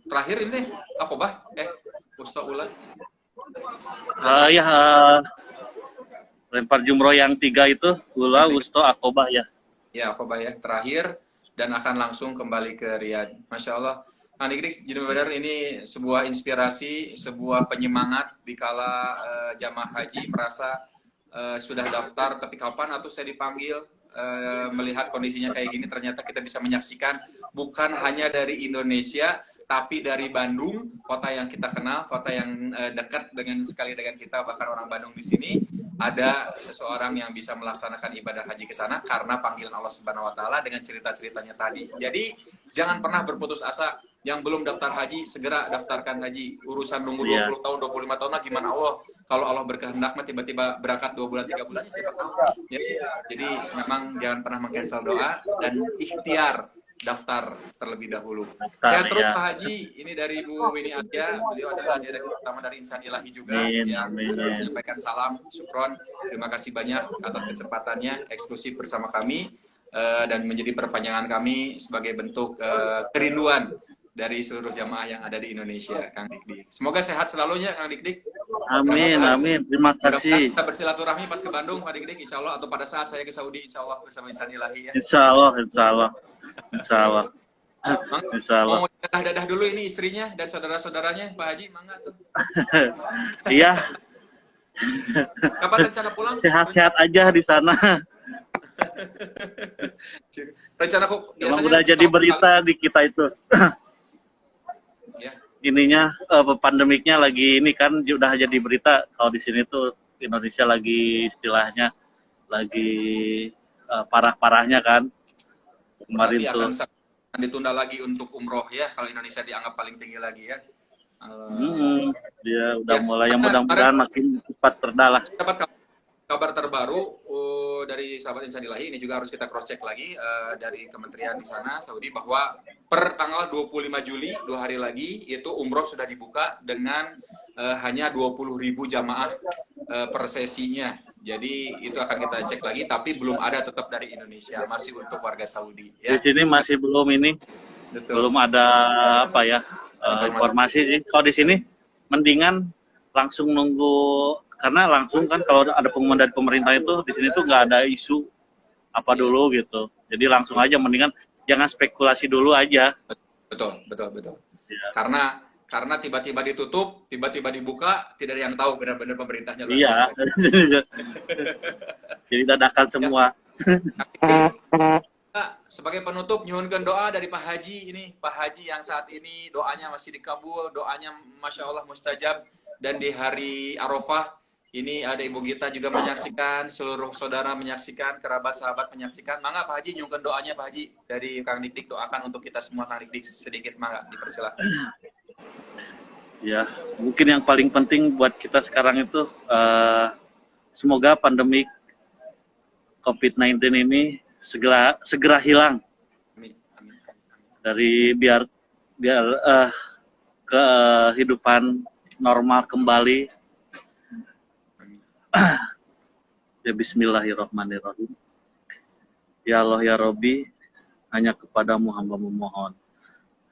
terakhir ini Aqobah Ustaz Ulan. Lempar jumroh yang 3 itu Ula, Wusto, Aqobah ya. Ya, Aqobah ya terakhir dan akan langsung kembali ke Riyadh. Masya Allah. Kang Dik, jadi benar ini sebuah inspirasi, sebuah penyemangat dikala jamaah haji merasa sudah daftar tapi kapan atau saya dipanggil melihat kondisinya kayak gini, ternyata kita bisa menyaksikan bukan hanya dari Indonesia tapi dari Bandung, kota yang kita kenal, kota yang dekat sekali dengan kita, bahkan orang Bandung di sini, ada seseorang yang bisa melaksanakan ibadah haji ke sana karena panggilan Allah Subhanahu wa taala dengan cerita-ceritanya tadi. Jadi, jangan pernah berputus asa. Yang belum daftar haji, segera daftarkan haji. Urusan nunggu 20 tahun, 25 tahun lah gimana Allah. Kalau Allah berkehendak mah tiba-tiba berangkat 2 bulan, 3 bulan, siapa tahu. Ya. Jadi, memang jangan pernah meng-cancel doa dan ikhtiar daftar terlebih dahulu. Saya terus Pak Haji, ini dari Bu Winnie Adia, beliau adalah direktur utama dari Insan Ilahi juga, yang menyampaikan salam, syukron, terima kasih banyak atas kesempatannya, eksklusif bersama kami, dan menjadi perpanjangan kami sebagai bentuk kerinduan dari seluruh jamaah yang ada di Indonesia, Kang Dik. Semoga sehat selalunya, Kang Dik. Amin, terima kasih. Kita bersilaturahmi pas ke Bandung, Pak Dik, insya Allah, atau pada saat saya ke Saudi, insya Allah bersama Insan Ilahi ya. Insya Allah. Mau dadah dulu ini istrinya dan saudara-saudaranya, Pak Haji, mangga tuh. Iya. Kapan rencana pulang? Sehat-sehat aja di sana. Rencana kok biasanya udah jadi berita di kita itu. Ya. Ininya pandemiknya lagi ini kan udah jadi berita kalau di sini tuh Indonesia lagi istilahnya lagi parah-parahnya kan. Kemarin tuh akan ditunda lagi untuk umroh ya kalau Indonesia dianggap paling tinggi lagi ya. Dia udah mulai yang mudah-mudahan makin cepat terdalah. Dapat kabar terbaru dari sahabat Insan Ilahi, ini juga harus kita cross check lagi dari kementerian di sana Saudi bahwa per tanggal 25 Juli 2 hari lagi itu umroh sudah dibuka dengan hanya 20.000 jamaah per sesinya. Jadi itu akan kita cek lagi, tapi belum ada tetap dari Indonesia, masih untuk warga Saudi. Ya. Di sini masih belum ini, belum ada apa ya informasi sih. Kalau di sini mendingan langsung nunggu, karena langsung kan kalau ada pengumuman dari pemerintah itu di sini tuh nggak ada isu apa dulu gitu. Jadi langsung aja, mendingan jangan spekulasi dulu aja. Betul. Ya. Karena tiba-tiba ditutup, tiba-tiba dibuka, tidak ada yang tahu benar-benar pemerintahnya. Iya. Jadi dadakan semua. Sebagai penutup, nyuhunkeun doa dari Pak Haji ini. Pak Haji yang saat ini doanya masih dikabul, doanya Masya Allah mustajab. Dan di hari Arafah, Ini ada Ibu Gita juga menyaksikan, seluruh saudara menyaksikan, kerabat sahabat menyaksikan. Mangga Pak Haji, nyungken doanya Pak Haji dari Kang Dik doakan untuk kita semua Kang Dik sedikit, mangga dipersilakan. Ya, mungkin yang paling penting buat kita sekarang itu semoga pandemi COVID-19 ini segera hilang Amin. Amin. dari biar kehidupan normal kembali. Amin. Ya Bismillahirrahmanirrahim. Ya Allah ya Robbi, hanya kepadamu hamba memohon,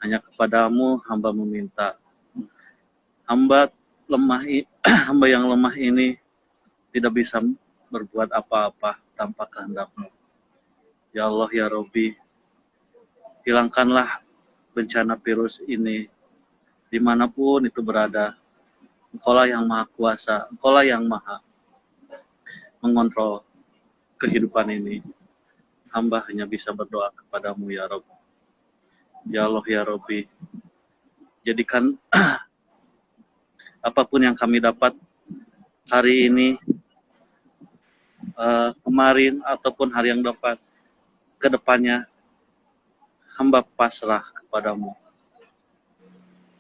hanya kepadamu hamba meminta. Hamba hamba yang lemah ini tidak bisa berbuat apa-apa tanpa kehendakmu. Ya Allah ya Robbi, hilangkanlah bencana virus ini dimanapun itu berada. Engkaulah yang maha kuasa, engkaulah yang maha mengontrol kehidupan ini. Hamba hanya bisa berdoa kepadamu ya Rob. Ya Allah ya Robbi, jadikan apapun yang kami dapat hari ini, kemarin, ataupun hari yang dapat ke depannya, hamba pasrah kepadamu.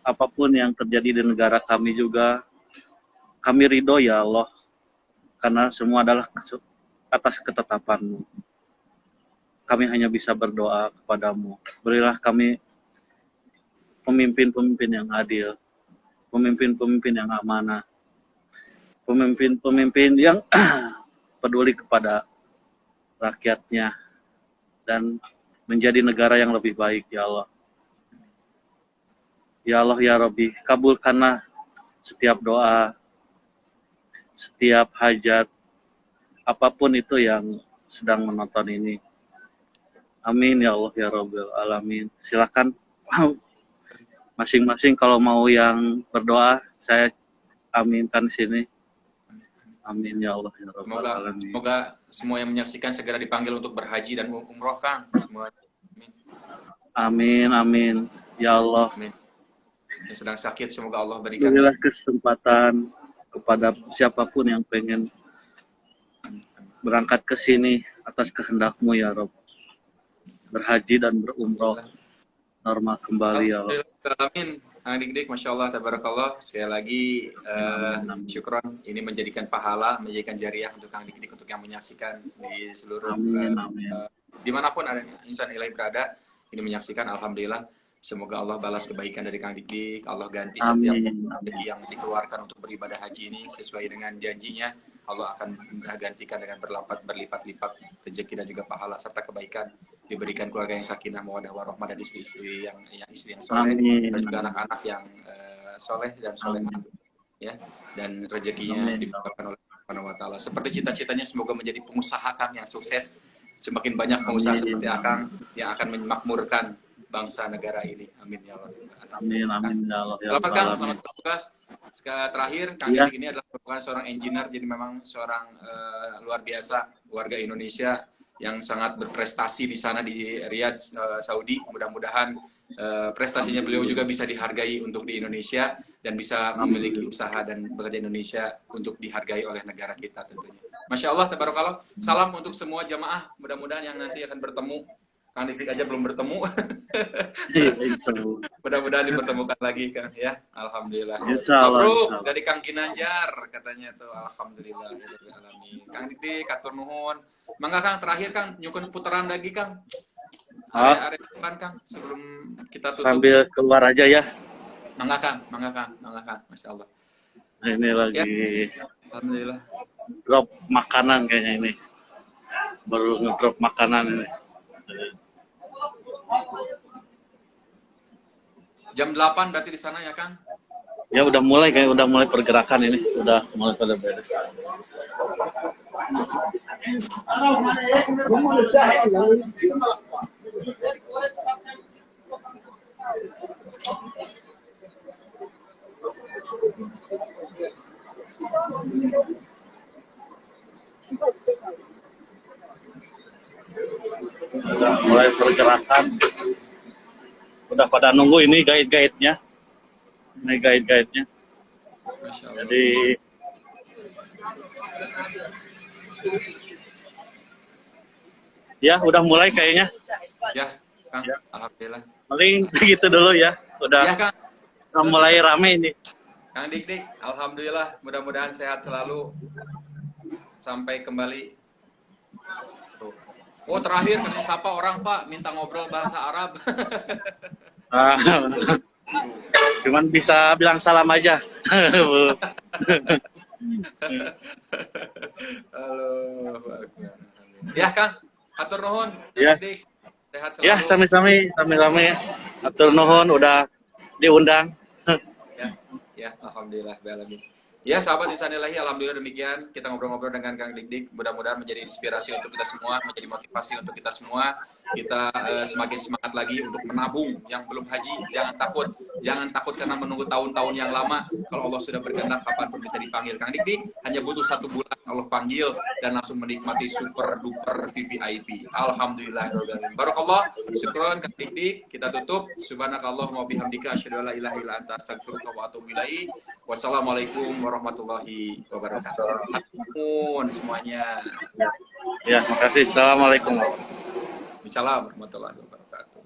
Apapun yang terjadi di negara kami juga, kami ridho ya Allah, karena semua adalah atas ketetapan-Mu. Kami hanya bisa berdoa kepadamu. Berilah kami pemimpin-pemimpin yang adil, pemimpin-pemimpin yang amanah, pemimpin-pemimpin yang peduli kepada rakyatnya, dan menjadi negara yang lebih baik, ya Allah. Ya Allah, ya Rabbi, kabulkanlah setiap doa, setiap hajat, apapun itu yang sedang menonton ini. Amin, ya Allah, ya Rabbil Alamin. Silakan masing-masing kalau mau yang berdoa, saya aminkan di sini. Amin, ya Allah, ya Rabbil Alamin. Semoga semua yang menyaksikan segera dipanggil untuk berhaji dan umroh, Kang. Semua. Amin, amin. Ya Allah. Amin. Yang sedang sakit, semoga Allah berikan. Berilah kesempatan kepada siapapun yang pengen berangkat ke sini atas kehendak-Mu, ya Rabb. Berhaji dan berumroh normal kembali, ya Allah. Amin. Adik-adik, Masya Allah, Tabarakallah. Sekali lagi, syukron. Ini menjadikan pahala, menjadikan jariah untuk adik-adik, untuk yang menyaksikan di seluruh, dimanapun ada insan ilahi berada, ini menyaksikan, Alhamdulillah. Semoga Allah balas kebaikan dari Kang Dik-Dik. Allah ganti setiap rezeki yang dikeluarkan untuk beribadah haji ini sesuai dengan janjinya. Allah akan gantikan dengan berlipat-lipat rezeki dan juga pahala serta kebaikan. Diberikan keluarga yang sakinah, mawaddah warahmah, dan istri-istri yang soleh, dan juga anak-anak yang soleh dan solehah, ya. Dan rezekinya diberikan oleh Allah Subhanahu wa Ta'ala. Seperti cita-citanya, semoga menjadi pengusaha Kang yang sukses. Semakin banyak pengusaha seperti Akang yang akan memakmurkan bangsa negara ini. Amin ya Allah. Amin, amin ya Allah. Selamat Kang, selamat bertugas. Terakhir, Kang Dik ini adalah merupakan seorang engineer, jadi memang seorang luar biasa, warga Indonesia yang sangat berprestasi di sana di Riyadh, Saudi. Mudah-mudahan prestasinya beliau juga bisa dihargai untuk di Indonesia dan bisa memiliki usaha dan bekerja di Indonesia untuk dihargai oleh negara kita tentunya. Masya Allah, tabarakallah. Salam untuk semua jamaah. Mudah-mudahan yang nanti akan bertemu. Kang Dik aja belum bertemu. Mudah-mudahan dipertemukan lagi, Kang, ya. Alhamdulillah. Mabruk dari Kang Ginanjar katanya tuh. Alhamdulillah. Kang Dik, atur nuhun. Mangga Kang, terakhir Kang, nyukun putaran lagi Kang. Area depan Kang, sebelum kita tutup. Sambil keluar aja ya. Mangga Kang. Masya Allah. Ini lagi. Ya. Alhamdulillah. Drop makanan kayaknya ini. Baru ngedrop makanan ini. Jam 8 berarti di sana ya, Kang? Ya udah mulai pergerakan ini, udah mulai pada beres. Udah mulai pergerakan. Udah pada nunggu ini guide-guide-nya. Ini guide-guide-nya. Jadi Ya, udah mulai kayaknya. Ya, Kang. Alhamdulillah. Paling segitu dulu ya. Ya, Kang. Udah mulai rame ini. Kang Dik, alhamdulillah, mudah-mudahan sehat selalu sampai kembali. Tuh. Oh, terakhir kami sapa orang, Pak, minta ngobrol bahasa Arab. Ah, cuman bisa bilang salam aja. Halo. Ya, Kang. Atur nuhun. Ya. Dik. Sehat selalu. Ya, sami-sami atur nuhun udah diundang. Ya, alhamdulillah. Ya, sahabat Insanillahi, alhamdulillah demikian. Kita ngobrol-ngobrol dengan Kang Dik. Mudah-mudahan menjadi inspirasi untuk kita semua, menjadi motivasi untuk kita semua. Kita semakin semangat lagi untuk menabung. Yang belum haji, jangan takut karena menunggu tahun-tahun yang lama. Kalau Allah sudah berkehendak, kapanpun bisa dipanggil. Kang Dik, hanya butuh 1 bulan Allah panggil dan langsung menikmati super duper VVIP. Alhamdulillah. Barakallah. Syukron Kang Dik. Kita tutup. Subhanakallahumma bihamdika asyhadu an la ilaha illa anta astaghfiruka wa atubu ilaik. Wassalamualaikum warahmatullahi wabarakatuh. Ampun semuanya. Ya, makasih. Assalamualaikum. Waalaikumsalam warahmatullahi wabarakatuh.